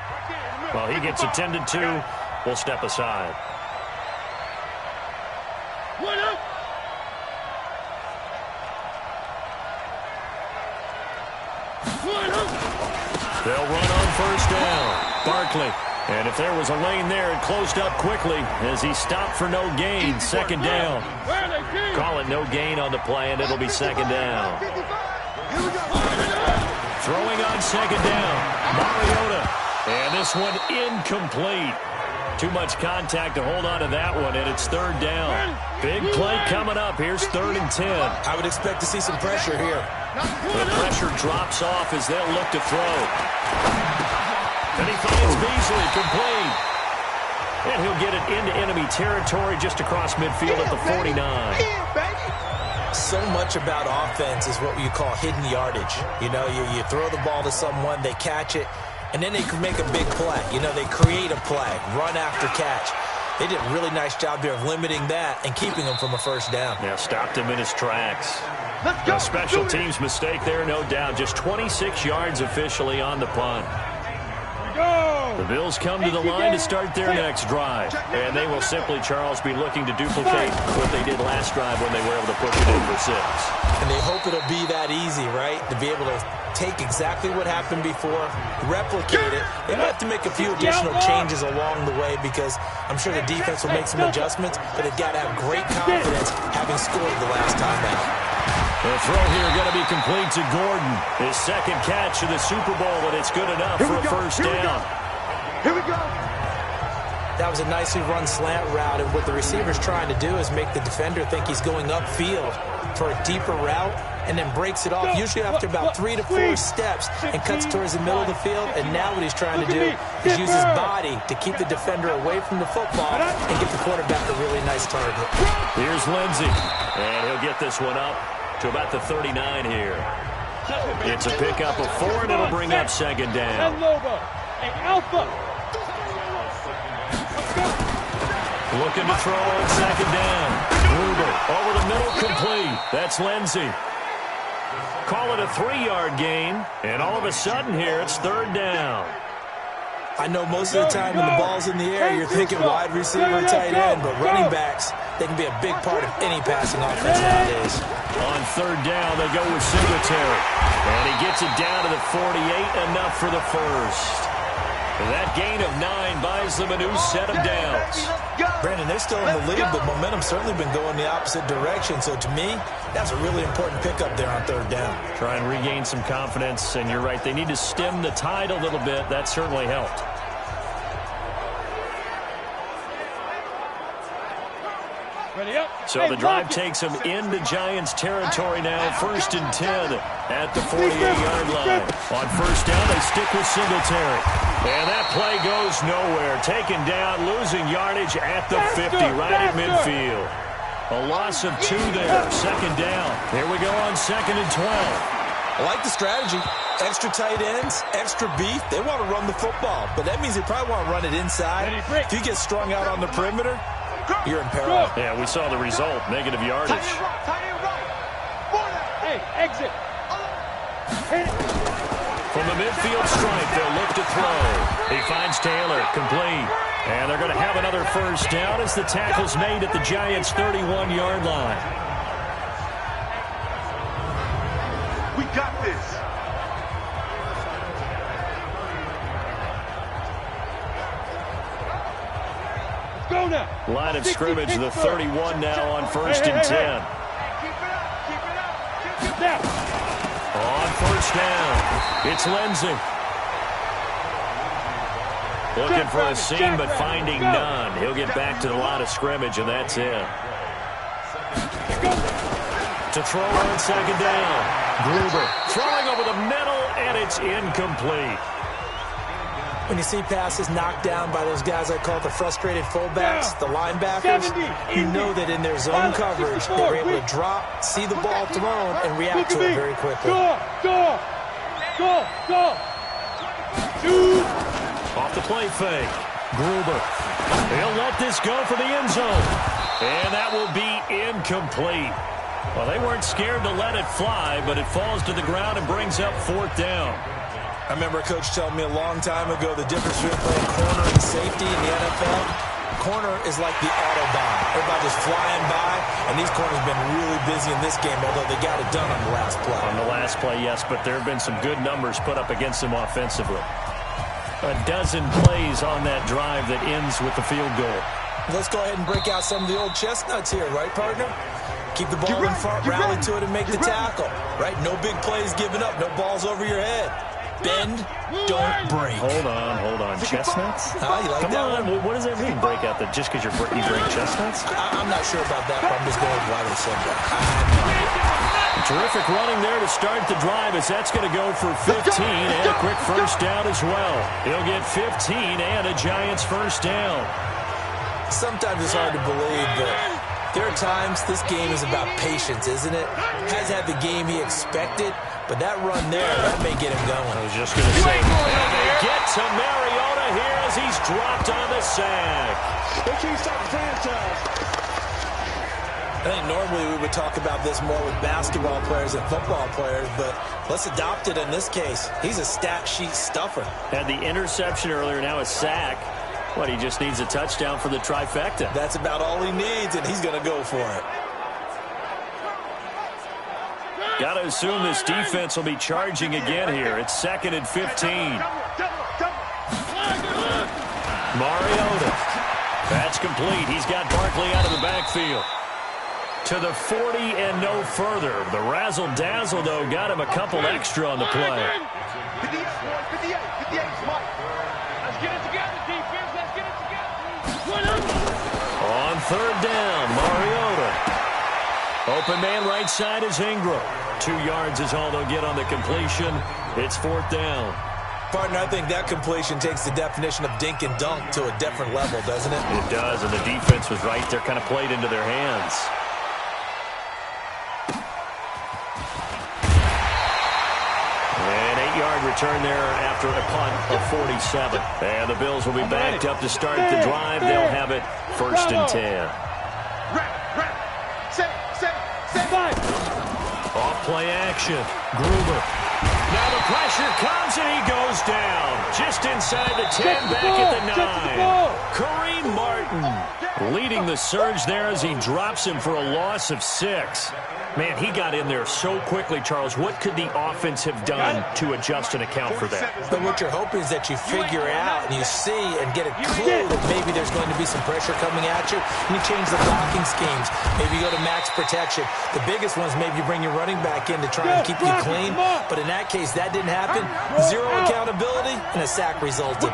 Well, he gets attended to. We'll step aside. They'll run on 1st down. Barkley. And if there was a lane there, it closed up quickly as he stopped for no gain. 2nd down. Call it no gain on the play, and it'll be 2nd down. Throwing on 2nd down. Mariota. And this one incomplete. Too much contact to hold on to that one, and it's 3rd down. Big play coming up. Here's 3rd and 10. I would expect to see some pressure here. The pressure drops off as they'll look to throw. And he finds Beasley complete. And he'll get it into enemy territory just across midfield at the 49. So much about offense is what you call hidden yardage. You know, you throw the ball to someone, they catch it, and then they can make a big play. You know, they create a play, run after catch. They did a really nice job there of limiting that and keeping him from a 1st down. Yeah, stopped him in his tracks. A special teams mistake there, no doubt. Just 26 yards officially on the punt. The Bills come to the line to start their next drive. And they will simply, Charles, be looking to duplicate what they did last drive when they were able to push it in for 6. And they hope it'll be that easy, right? To be able to take exactly what happened before, replicate it. They might have to make a few additional changes along the way because I'm sure the defense will make some adjustments, but they've got to have great confidence having scored the last time out. The throw here going to be complete to Gordon. His 2nd catch of the Super Bowl, and it's good enough for a 1st down. Here we go. That was a nicely run slant route, and what the receiver's trying to do is make the defender think he's going upfield for a deeper route and then breaks it off, usually after about 3 to 4 steps, and cuts towards the middle of the field. And now what he's trying to do is use his body to keep the defender away from the football and get the quarterback a really nice target. Here's Lindsey, and he'll get this one up to about the 39 here. It's a pickup of 4, and it'll bring up 2nd down. Looking to throw on 2nd down. Gruber over the middle, complete. That's Lindsey. Call it a 3-yard gain, and all of a sudden here it's 3rd down. I know most of the time when the ball's in the air, you're thinking wide receiver, tight end, but running backs, they can be a big part of any passing offense nowadays. On 3rd down, they go with Singletary. And he gets it down to the 48, enough for the 1st. That gain of 9 buys them a new set of downs. Brandon, they're still in the lead, but momentum's certainly been going the opposite direction. So to me, that's a really important pickup there on 3rd down. Try and regain some confidence, and you're right, they need to stem the tide a little bit. That certainly helped. So the drive takes them into Giants territory now, 1st and 10 at the 48-yard line. On first down, they stick with Singletary. And that play goes nowhere. Taken down, losing yardage at the 50, right at midfield. A loss of 2 there, 2nd down. Here we go on 2nd and 12. I like the strategy. Extra tight ends, extra beef. They want to run the football, but that means they probably want to run it inside. If you get strung out on the perimeter, you're in peril. Yeah, we saw the result, negative yardage. Hey, exit. From the midfield stripe, they'll look to throw. He finds Taylor, complete. And they're going to have another first down as the tackle's made at the Giants' 31-yard line. We got this. Go now. Line of scrimmage, the 31 now on 1st and 10. Keep it up. Keep it up. On first down, it's Lindsey. Looking for a seam, but finding none. He'll get back to the line of scrimmage, and that's it. To throw on 2nd down. Gruber throwing over the middle, and it's incomplete. When you see passes knocked down by those guys I call the frustrated fullbacks, the linebackers, you know that in their zone coverage, they're able to drop, see the ball thrown, and react to it very quickly. Go. Shoot. Off the play fake. Gruber. He'll let this go for the end zone. And that will be incomplete. Well, they weren't scared to let it fly, but it falls to the ground and brings up 4th down. I remember a coach telling me a long time ago the difference between playing corner and safety in the NFL. Corner is like the Autobahn. Everybody just flying by, and these corners have been really busy in this game, although they got it done on the last play. On the last play, yes, but there have been some good numbers put up against them offensively. A dozen plays on that drive that ends with the field goal. Let's go ahead and break out some of the old chestnuts here, right, partner? Keep the ball in front, rally to it, and make the tackle, right? No big plays given up, no balls over your head. Bend, don't break. Hold on. Chestnuts? You like Come that on. one? What does that mean, break out? Just because you bring chestnuts? I'm not sure about that, but I'm just going with why they said that. Terrific running there to start the drive as that's going to go for 15 and a quick first down as well. He'll get 15 and a Giants first down. Sometimes it's hard to believe, but there are times this game is about patience, isn't it? Has had the game he expected, but that run there, that may get him going. I was just going to say, and they get to Mariota here as he's dropped on the sack. They can't stop the franchise. I think normally we would talk about this more with basketball players and football players, but let's adopt it in this case. He's a stat sheet stuffer. Had the interception earlier, now a sack. What, he just needs a touchdown for the trifecta. That's about all he needs, and he's going to go for it. Got to assume this defense will be charging again here. It's 2nd and 15. Mariota. That's complete. He's got Barkley out of the backfield. To the 40 and no further. The razzle-dazzle, though, got him a couple extra on the play. 58, Mike. Let's get it together, defense. Let's get it together. On 3rd down, Mariota. Open man right side is Ingram. 2 yards is all they'll get on the completion. It's 4th down. Partner, I think that completion takes the definition of dink and dunk to a different level, doesn't it? It does, and the defense was right there, kind of played into their hands. An 8-yard return there after a punt of 47. And the Bills will be backed up to start the drive. They'll have it 1st and 10. Off play action. Gruber. Now the pressure comes and he goes down. Just inside the 10, back at the 9. Kareem Martin leading the surge there as he drops him for a loss of 6. Man, he got in there so quickly, Charles. What could the offense have done to adjust and account for that? But what you're hoping is that you figure out and you see and get a clue that maybe there's going to be some pressure coming at you, and you change the blocking schemes. Maybe you go to max protection. The biggest one is maybe you bring your running back in to try and keep you clean. But in that case, that didn't happen. 0 accountability, and a sack resulted.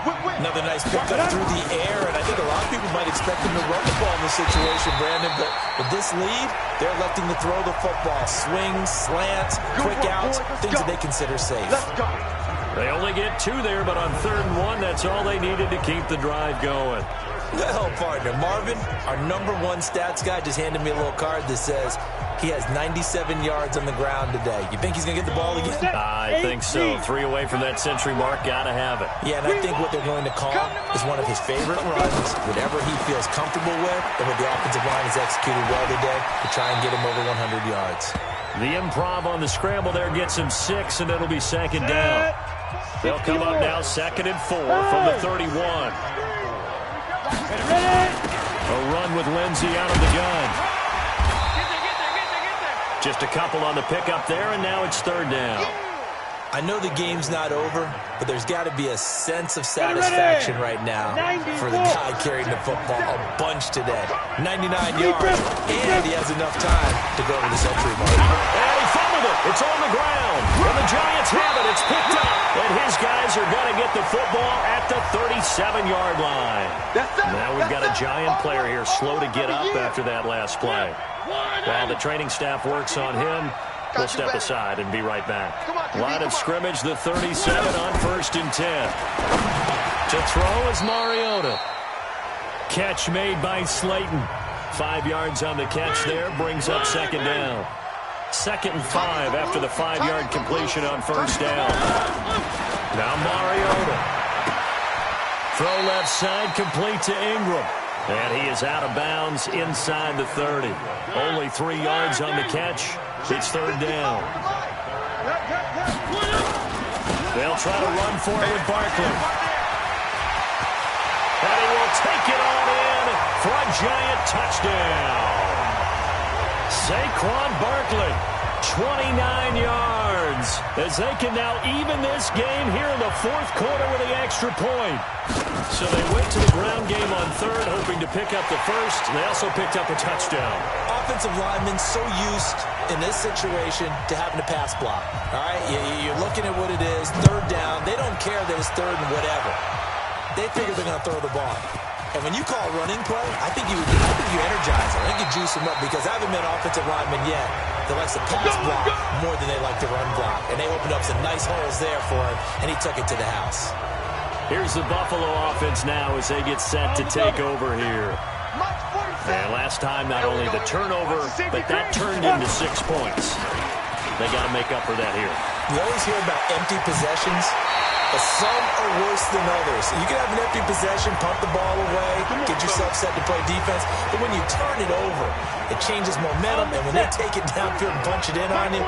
Another nice pickup through the air, and I think a lot of people might expect him to run the ball in this situation, Brandon, but with this lead, they're electing to throw the football. Swings, slants, quick outs, things that they consider safe. They only get 2 there, but on 3rd and 1, that's all they needed to keep the drive going. Well, partner, Marvin, our #1 stats guy, just handed me a little card that says he has 97 yards on the ground today. You think he's going to get the ball again? I think so. 3 away from that century mark. Got to have it. Yeah, and I think what they're going to call is one of his favorite runs, whatever he feels comfortable with, and what the offensive line has executed well today to try and get him over 100 yards. The improv on the scramble there gets him 6, and it'll be 2nd down. They'll come up now 2nd and 4 from the 31. A run with Lindsey out of the gun. Just a couple on the pickup there, and now it's 3rd down. I know the game's not over, but there's got to be a sense of satisfaction right now for the guy carrying the football a bunch today. 99 yards, and he has enough time to go over the century mark. And he fumbled it. It's on the ground. And the Giants have it. It's picked up. And his guys are going to get the football at the 37-yard line. Now we've got a Giant player here slow to get up after that last play. While the training staff works on him, we'll step aside and be right back. Line of scrimmage, the 37 on 1st and 10. To throw is Mariota. Catch made by Slayton. 5 yards on the catch there, brings up 2nd down. 2nd and 5 after the 5-yard completion on 1st down. Now Mariota. Throw left side, complete to Ingram. And he is out of bounds inside the 30. Only 3 yards on the catch. It's 3rd down. They'll try to run for it with Barkley. And he will take it on in for a Giant touchdown. Saquon Barkley, 29 yards, as they can now even this game here in the 4th quarter with the extra point. So they went to the ground game on 3rd, hoping to pick up the 1st. They also picked up a touchdown. Offensive linemen so used in this situation to having to pass block. All right, you're looking at what it is, 3rd down. They don't care that it's 3rd and whatever. They figure they're going to throw the ball. And when you call a running play, I think you energize them. I think you juice them up, because I haven't met an offensive lineman yet that likes to pass block more than they like to run block. And they opened up some nice holes there for him, and he took it to the house. Here's the Buffalo offense now as they get set to take over here. And last time, not only the turnover, but that turned into 6 points. They got to make up for that here. We always hear about empty possessions, but some are worse than others. You can have an empty possession, pump the ball away, get yourself set to play defense, but when you turn it over, it changes momentum, and when they take it downfield and punch it in on you,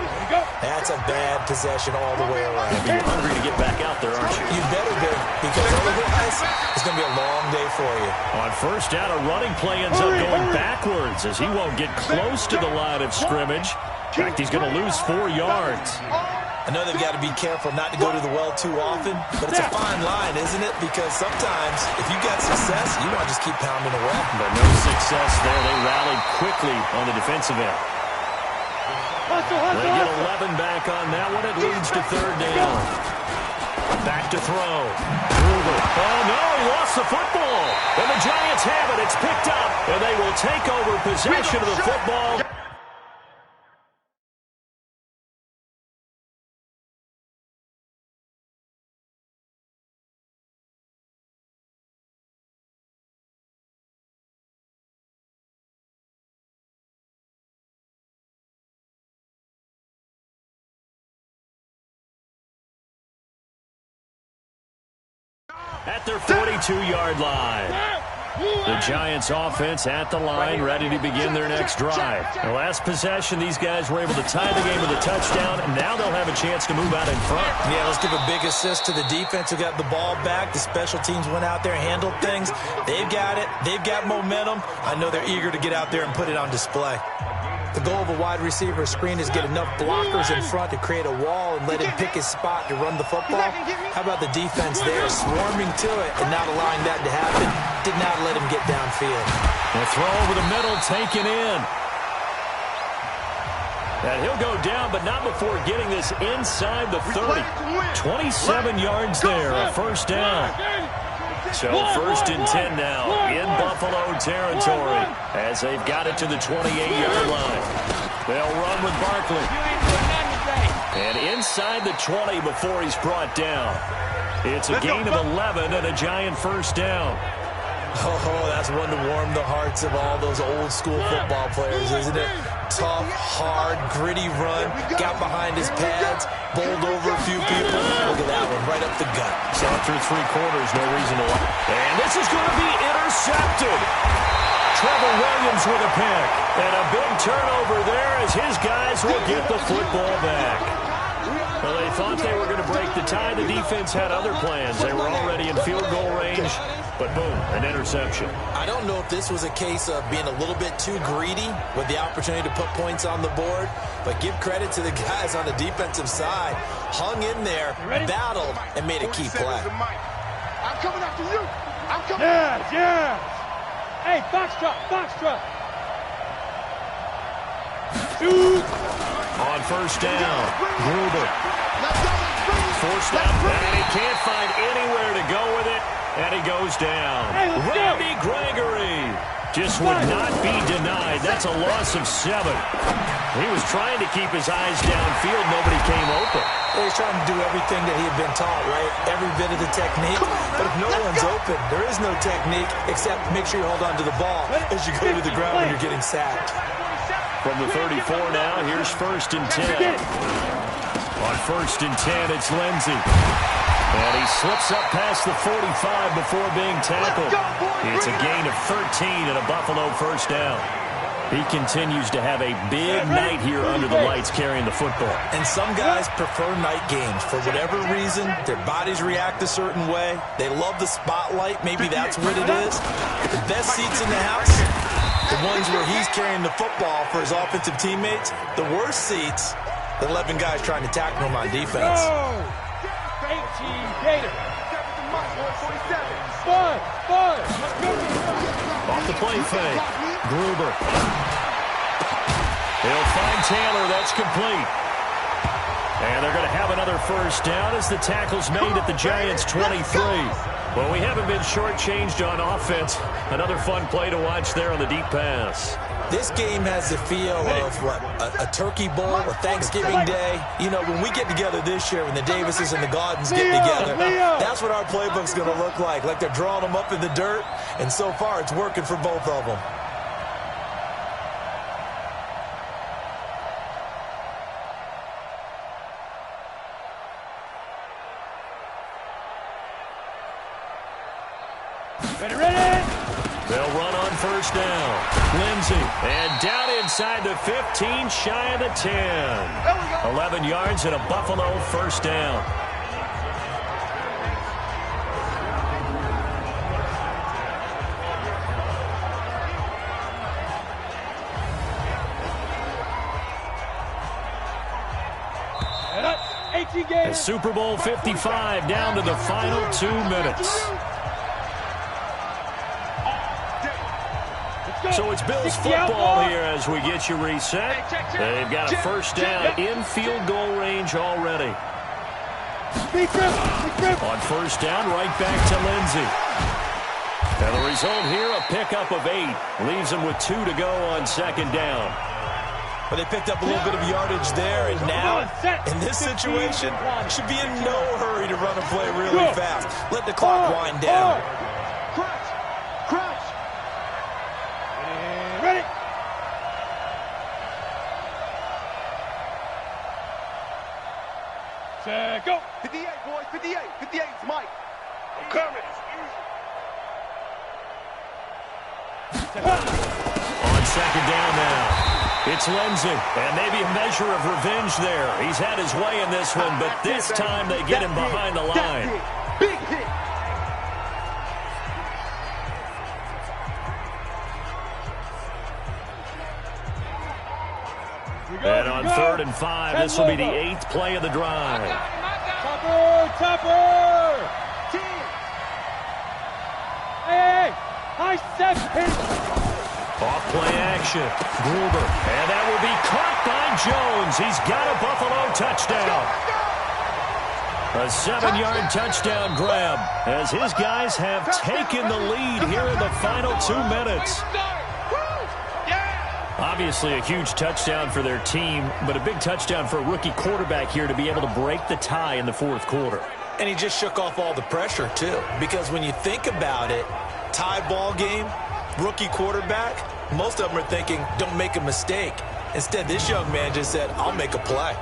that's a bad possession all the way around. Yeah, you're hungry to get back out there, aren't you? You better be, because otherwise, it's going to be a long day for you. On 1st down, a running play ends up going backwards as he won't get close to the line of scrimmage. In fact, he's going to lose 4 yards. I know they've got to be careful not to go to the well too often, but it's a fine line, isn't it? Because sometimes, if you got success, you want to just keep pounding away. But no success there. They rallied quickly on the defensive end. They get 11 back on that one. It leads to 3rd down. Back to throw. Ruger. Oh, no, he lost the football. And the Giants have it. It's picked up, and they will take over possession of the football. At their 42-yard line. The Giants offense at the line, ready to begin their next drive. The last possession, these guys were able to tie the game with a touchdown, and now they'll have a chance to move out in front. Yeah, let's give a big assist to the defense who got the ball back. The special teams went out there, handled things. They've got it. They've got momentum. I know they're eager to get out there and put it on display. The goal of a wide receiver screen is get enough blockers in front to create a wall and let him pick his spot to run the football. How about the defense there, swarming to it and not allowing that to happen? Did not let him get downfield. The throw over the middle taken in. And he'll go down, but not before getting this inside the 30. 27 yards there, a 1st down. So 1st and 10 now in Buffalo territory as they've got it to the 28-yard line. They'll run with Barkley. And inside the 20 before he's brought down. It's a gain of 11 and a Giant 1st down. Oh, that's one to warm the hearts of all those old-school football players, isn't it? Tough, hard, gritty run, got behind his pads, bowled over a few people. Look at that one, right up the gut. Saw through 3 quarters, no reason to lie. And this is going to be intercepted. Trevor Williams with a pick. And a big turnover there as his guys will get the football back. Well, they thought they were going to break the tie. The defense had other plans. They were already in field goal range. But boom, an interception. I don't know if this was a case of being a little bit too greedy with the opportunity to put points on the board, but give credit to the guys on the defensive side. Hung in there, battled, and made a key play. I'm coming after you. I'm coming. Yeah. Hey, Foxtrot. Shoot. On 1st down, Gruber. Forced out, and he can't find anywhere to go with it. And he goes down. Randy Gregory just would not be denied. That's a loss of 7. He was trying to keep his eyes downfield. Nobody came open. He was trying to do everything that he had been taught, right? Every bit of the technique. But if no one's open, there is no technique except make sure you hold on to the ball as you go to the ground when you're getting sacked. From the 34 now, here's 1st and 10. On 1st and 10, it's Lindsey. And he slips up past the 45 before being tackled. It's a gain of 13 and a Buffalo 1st down. He continues to have a big night here under the lights carrying the football. And some guys prefer night games. For whatever reason, their bodies react a certain way. They love the spotlight. Maybe that's what it is. The best seats in the house, the ones where he's carrying the football for his offensive teammates. The worst seats, the 11 guys trying to tackle him on defense. 18 Gator. Off the play fake. Gruber. He'll find Taylor. That's complete. And they're going to have another 1st down as the tackle's made at the Giants' 23. Well, we haven't been shortchanged on offense. Another fun play to watch there on the deep pass. This game has the feel of, what, a turkey bowl, a Thanksgiving day. You know, when we get together this year, when the Davises and the Gaudens get together, that's what our playbook's going to look like. Like they're drawing them up in the dirt, and so far it's working for both of them. Ready? They'll run on 1st down. Lindsey. And down inside the 15, shy of the 10. 11 yards and a Buffalo 1st down. And Super Bowl 55 down to the final 2 minutes. So it's Bills football here as we get you reset. They've got a 1st down in field goal range already. On 1st down, right back to Lindsey. And the result here, a pickup of 8. Leaves them with 2 to go on 2nd down. But they picked up a little bit of yardage there, and now, in this situation, should be in no hurry to run a play really fast. Let the clock wind down. Ready? Set, go. 58, boys, 58. 58's Mike. I'm coming. On 2nd down now. It's Lindsey, and maybe a measure of revenge there. He's had his way in this one, but this time they get him behind the line. Big hit. And on 3rd and 5, this will be the 8th play of the drive. Topper! Hey! High set pitch! Off play action. Gruber. And that will be caught by Jones. He's got a Buffalo touchdown. A 7-yard touchdown grab as his guys have taken the lead here in the final 2 minutes. Obviously a huge touchdown for their team, but a big touchdown for a rookie quarterback here to be able to break the tie in the fourth quarter. And he just shook off all the pressure, too. Because when you think about it, tie ball game, rookie quarterback, most of them are thinking, don't make a mistake. Instead, this young man just said, I'll make a play.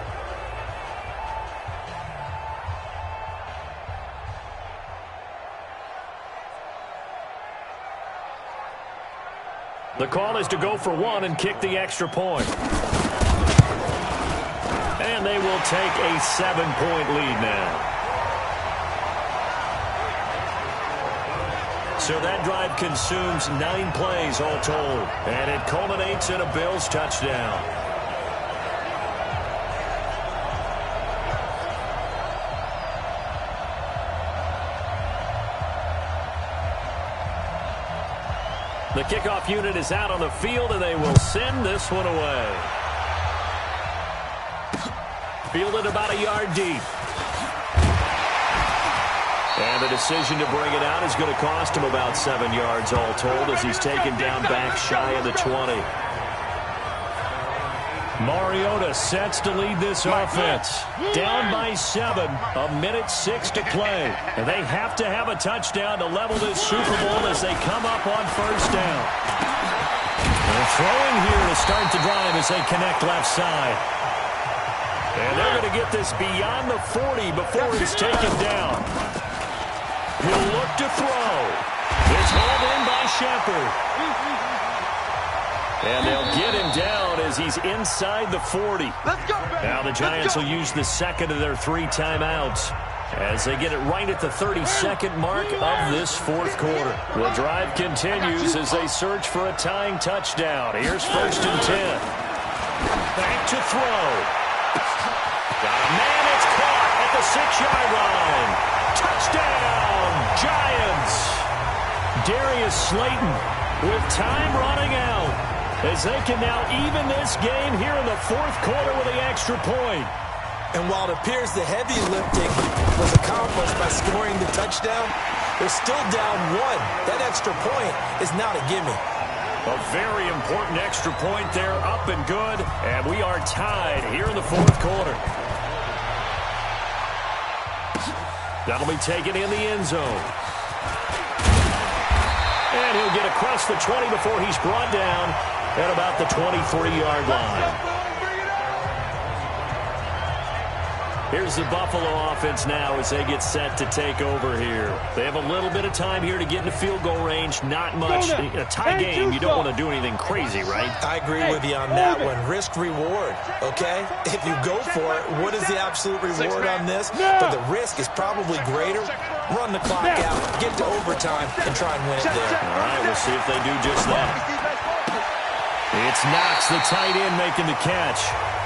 The call is to go for one and kick the extra point. And they will take a 7-point lead now. So that drive consumes 9 plays all told. And it culminates in a Bills touchdown. The kickoff unit is out on the field, and they will send this one away. Fielded about a yard deep. And the decision to bring it out is going to cost him about 7 yards all told as he's taken down back shy of the 20. Mariota sets to lead this offense. Down by 7, 1:06 to play. And they have to have a touchdown to level this Super Bowl as they come up on first down. They're throwing here to start the drive as they connect left side. And they're going to get this beyond the 40 before it's taken down. He'll look to throw. It's hauled in by Shepard. And they'll get him down as he's inside the 40. Now the Giants will use the second of their 3 timeouts as they get it right at the 32nd mark of this fourth quarter. The drive continues as they search for a tying touchdown. Here's 1st and 10. Back to throw. Got a man, it's caught at the 6-yard line. Touchdown, Giants. Darius Slayton with time running out, as they can now even this game here in the fourth quarter with the extra point. And while it appears the heavy lifting was accomplished by scoring the touchdown, they're still down 1. That extra point is not a gimme. A very important extra point there, up and good. And we are tied here in the fourth quarter. That'll be taken in the end zone. And he'll get across the 20 before he's brought down at about the 23-yard line. Here's the Buffalo offense now as they get set to take over here. They have a little bit of time here to get into field goal range. Not much. In a tie game, you don't want to do anything crazy, right? I agree with you on that one. Risk-reward, okay? If you go for it, what is the absolute reward on this? But the risk is probably greater. Run the clock out, get to overtime, and try and win it there. All right, we'll see if they do just that. It's Knox, the tight end, making the catch.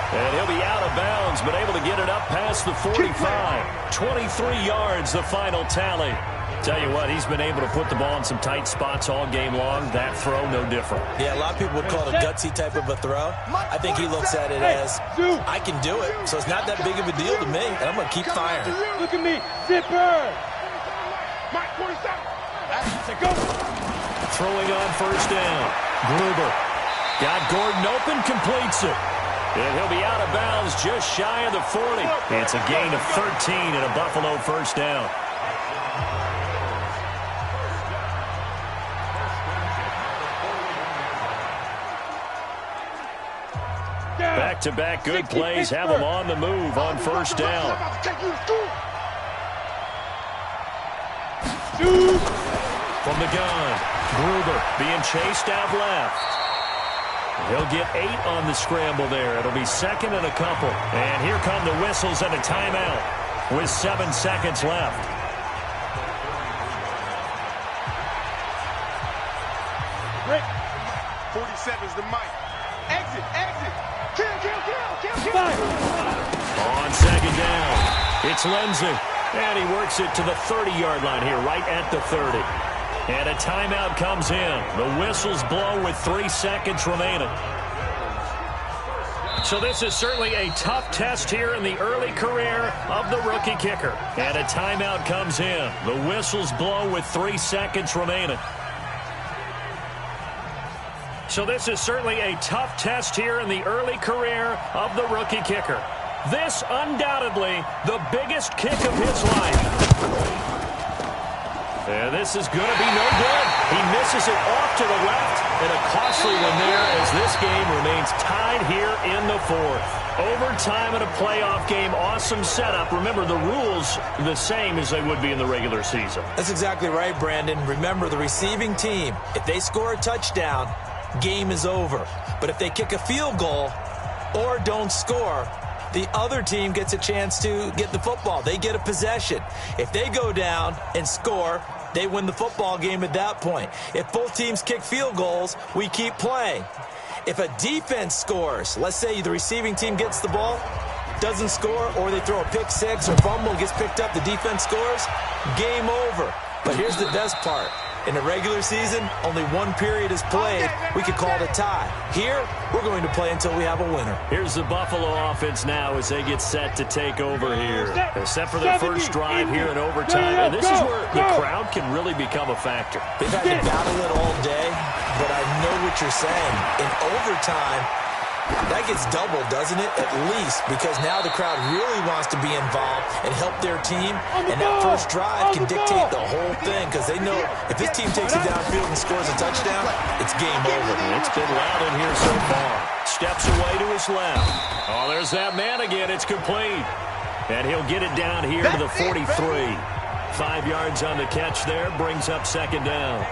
And he'll be out of bounds, but able to get it up past the 45. 23 yards, the final tally. Tell you what, he's been able to put the ball in some tight spots all game long. That throw, no different. Yeah, a lot of people would call it a gutsy type of a throw. I think he looks at it as, I can do it, so it's not that big of a deal to me, and I'm going to keep firing. Look at me, zipper. Mike, 47. Go. Throwing on first down. Gruber got Gordon open, completes it. And he'll be out of bounds just shy of the 40. It's a gain of 13 and a Buffalo first down. Back-to-back good plays have them on the move on first down. From the gun, Gruber being chased out left. He'll get 8 on the scramble there. It'll be second and a couple. And here come the whistles and a timeout with 7 seconds left. Rick. 47's the mic. Exit. Kill. On second down, it's Lindsey. And he works it to the 30-yard line here, right at the 30. And a timeout comes in. The whistles blow with 3 seconds remaining. So this is certainly a tough test here in the early career of the rookie kicker. And a timeout comes in. The whistles blow with 3 seconds remaining. So this is certainly a tough test here in the early career of the rookie kicker. This undoubtedly the biggest kick of his life. And this is going to be no good. He misses it off to the left, and a costly one there as this game remains tied here in the 4th. Overtime in a playoff game, awesome setup. Remember, the rules the same as they would be in the regular season. That's exactly right, Brandon. Remember, the receiving team, if they score a touchdown, game is over. But if they kick a field goal or don't score, the other team gets a chance to get the football. They get a possession. If they go down and score, they win the football game at that point. If both teams kick field goals, we keep playing. If a defense scores, let's say the receiving team gets the ball, doesn't score, or they throw a pick six or fumble, gets picked up, the defense scores, game over. But here's the best part. In the regular season, only one period is played. We could call it a tie. Here, we're going to play until we have a winner. Here's the Buffalo offense now as they get set to take over here. Except for their first drive here in overtime. And this is where the crowd can really become a factor. They've had to battle it all day, but I know what you're saying. In overtime, that gets doubled, doesn't it? At least, because now the crowd really wants to be involved and help their team, and that first drive can dictate the whole thing because they know if this team takes it downfield and scores a touchdown, it's game over. It's been loud in here so far. Steps away to his left. Oh, there's that man again. It's complete. And he'll get it down here to the 43. 5 yards on the catch there, brings up second down.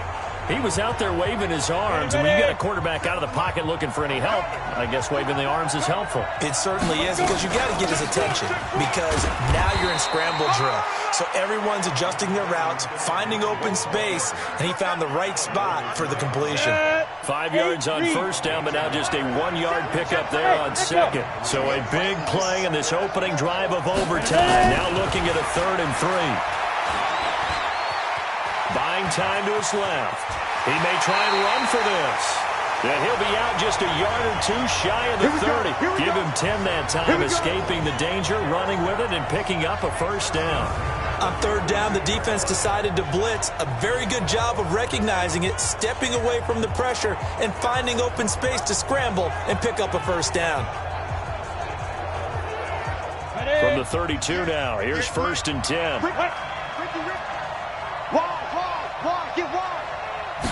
He was out there waving his arms, and when you got a quarterback out of the pocket looking for any help, I guess waving the arms is helpful. It certainly is, because you got to get his attention, because now you're in scramble drill. So everyone's adjusting their routes, finding open space, and he found the right spot for the completion. 5 yards on first down, but now just a 1 yard pickup there on second. So a big play in this opening drive of overtime. Now looking at a 3rd and 3. Buying time to his left. He may try and run for this. And he'll be out just a yard or two shy of the 30. Give him 10 that time, escaping the danger, running with it, and picking up a first down. On 3rd down, the defense decided to blitz. A very good job of recognizing it, stepping away from the pressure, and finding open space to scramble and pick up a first down. From the 32 now, here's 1st and 10.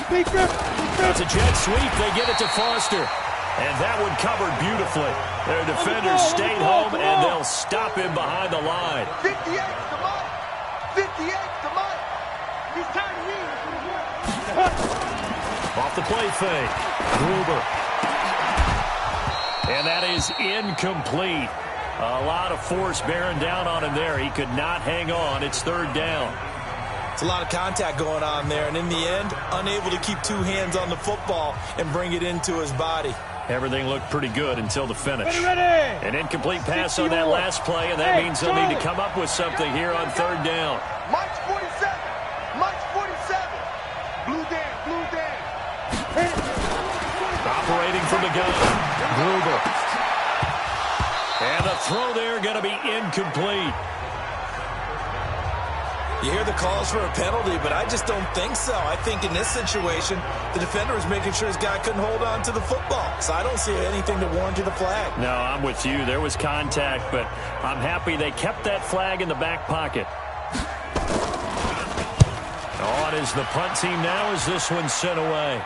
That's a jet sweep. They get it to Foster. And that one covered beautifully. Their defenders stayed home, and they'll stop him behind the line. 58 to Mike. 58 to Mike. He's tired of me. Off the play fake. Gruber. And that is incomplete. A lot of force bearing down on him there. He could not hang on. It's 3rd down. It's a lot of contact going on there, and in the end, unable to keep 2 hands on the football and bring it into his body. Everything looked pretty good until the finish. An incomplete pass on that last play, and that means they'll need to come up with something here on 3rd down. Mike's 47. Mike's 47. Blue Dan. Operating from the gun. Gruber. And the throw there going to be incomplete. You hear the calls for a penalty, but I just don't think so. I think in this situation, the defender was making sure his guy couldn't hold on to the football. So I don't see anything to warrant the flag. No, I'm with you. There was contact, but I'm happy they kept that flag in the back pocket. On is the punt team now as this one's sent away.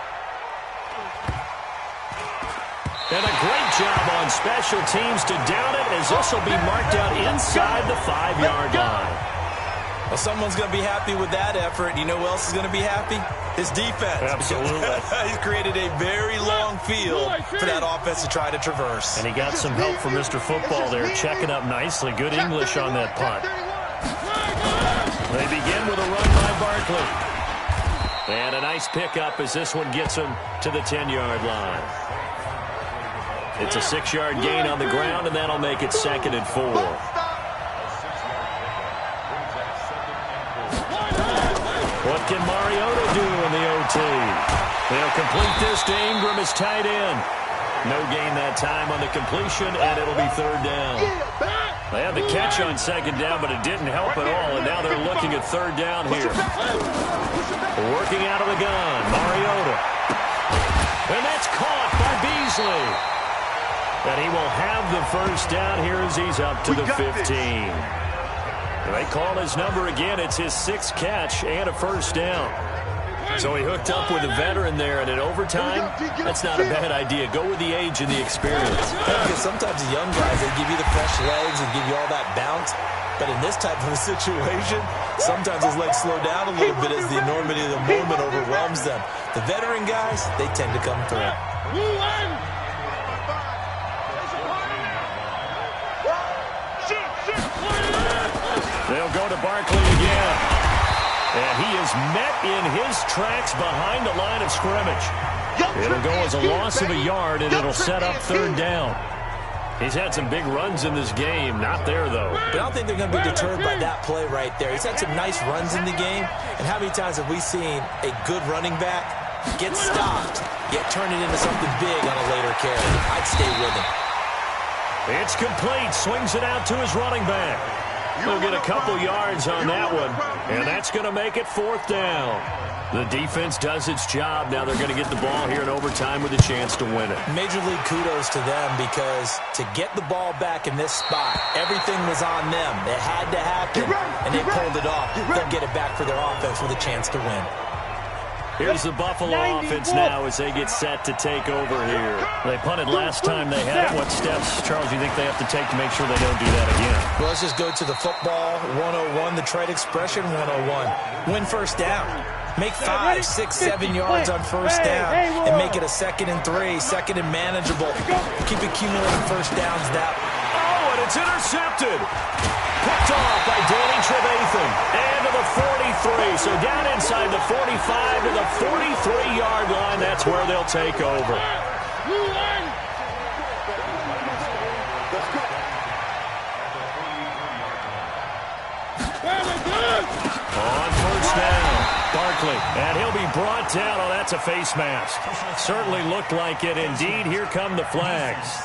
And a great job on special teams to down it, as this will be marked out inside the 5-yard line. Well, someone's going to be happy with that effort. You know who else is going to be happy? His defense. Absolutely. He's created a very long field for that offense to try to traverse. And he got some help from Mr. Football there, checking up nicely. Good English on that punt. They begin with a run by Barkley. And a nice pickup as this one gets him to the 10-yard line. It's a 6-yard gain on the ground, and that'll make it 2nd and 4. What can Mariota do in the OT? They'll complete this to Ingram as tight end. No gain that time on the completion, and it'll be third down. They had the catch on second down, but it didn't help at all, and now they're looking at third down here. Working out of the gun, Mariota. And that's caught by Beasley. And he will have the first down here as he's up to the 15. They call his number again. It's his 6th catch and a first down. So he hooked up with a veteran there, and in overtime, that's not a bad idea. Go with the age and the experience. Because sometimes the young guys, they give you the fresh legs and give you all that bounce. But in this type of a situation, sometimes his legs slow down a little bit as the enormity of the moment overwhelms them. The veteran guys, they tend to come through. They'll go to Barkley again. And he is met in his tracks behind the line of scrimmage. It'll go as a loss of a yard, and it'll set up third down. He's had some big runs in this game. Not there, though. But I don't think they're going to be deterred by that play right there. He's had some nice runs in the game. And how many times have we seen a good running back get stopped, yet turn it into something big on a later carry? I'd stay with him. It's complete. Swings it out to his running back. He'll get a couple yards on that one, and that's going to make it fourth down. The defense does its job. Now they're going to get the ball here in overtime with a chance to win it. Major league kudos to them, because to get the ball back in this spot, everything was on them. It had to happen, and they pulled it off. They'll get it back for their offense with a chance to win. Here's the Buffalo offense now as they get set to take over here. They punted last time they had it. What steps, Charles, do you think they have to take to make sure they don't do that again? Well, let's just go to the football 101, the trade expression 101. Win first down. Make 5, 6, 7 yards on first down and make it a 2nd and 3, 2nd and manageable. Keep accumulating first downs that. Oh, and it's intercepted. Picked off by Danny Trevathan. And to the 43. So down inside the 45 to the 43-yard line. That's where they'll take over. On first down, Barkley. And he'll be brought down. Oh, that's a face mask. Certainly looked like it. Indeed, here come the flags.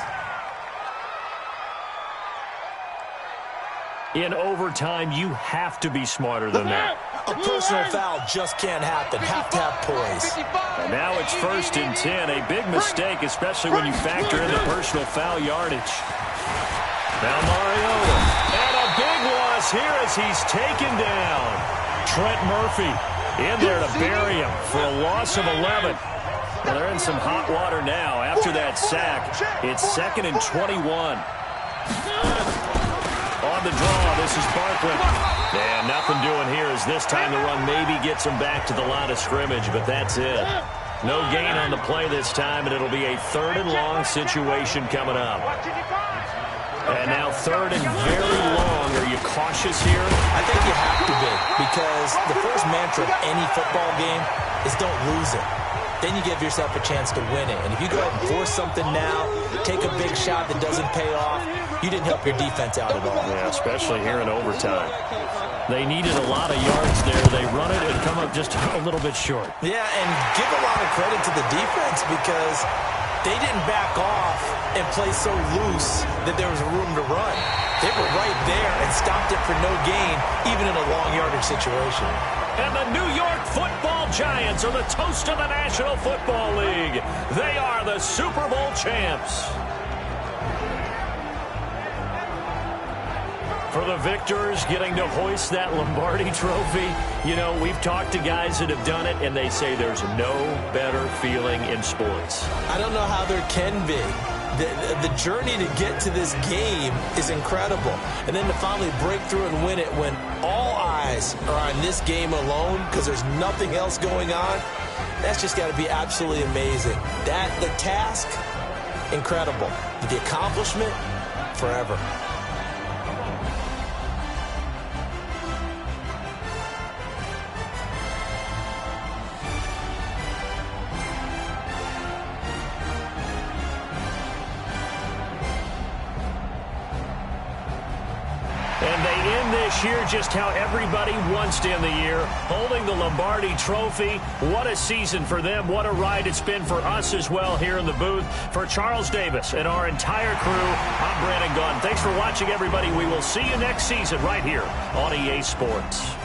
In overtime, you have to be smarter than that. A personal foul just can't happen. Have to have poise. And now it's 1st and 10. A big mistake, especially when you factor in the personal foul yardage. Now Mariota. And a big loss here as he's taken down. Trent Murphy in there to bury him for a loss of 11. Well, they're in some hot water now. After that sack, it's 2nd and 21. On the draw, this is Barkley. And nothing doing here as this time the run maybe gets him back to the line of scrimmage, but that's it. No gain on the play this time, and it'll be a 3rd and long situation coming up. And now 3rd and very long. Are you cautious here? I think you have to be, because the first mantra of any football game is don't lose it. Then you give yourself a chance to win it. And if you go ahead and force something now, take a big shot that doesn't pay off, you didn't help your defense out at all. Yeah, especially here in overtime. They needed a lot of yards there. They run it and come up just a little bit short. Yeah, and give a lot of credit to the defense, because they didn't back off and play so loose that there was room to run. They were right there and stopped it for no gain, even in a long yardage situation. And the New York Football Giants are the toast of the National Football League. They are the Super Bowl champs. For the victors getting to hoist that Lombardi trophy, you know, we've talked to guys that have done it, and they say there's no better feeling in sports. I don't know how there can be. The journey to get to this game is incredible. And then to finally break through and win it when all eyes are on this game alone because there's nothing else going on, that's just got to be absolutely amazing. The task, incredible. The accomplishment, forever. this year just how everybody wants to end the year, holding the Lombardi Trophy. What a season for them. What a ride it's been for us as well here in the booth. For Charles Davis and our entire crew, I'm Brandon Gaudin. Thanks for watching, everybody. We will see you next season right here on EA Sports.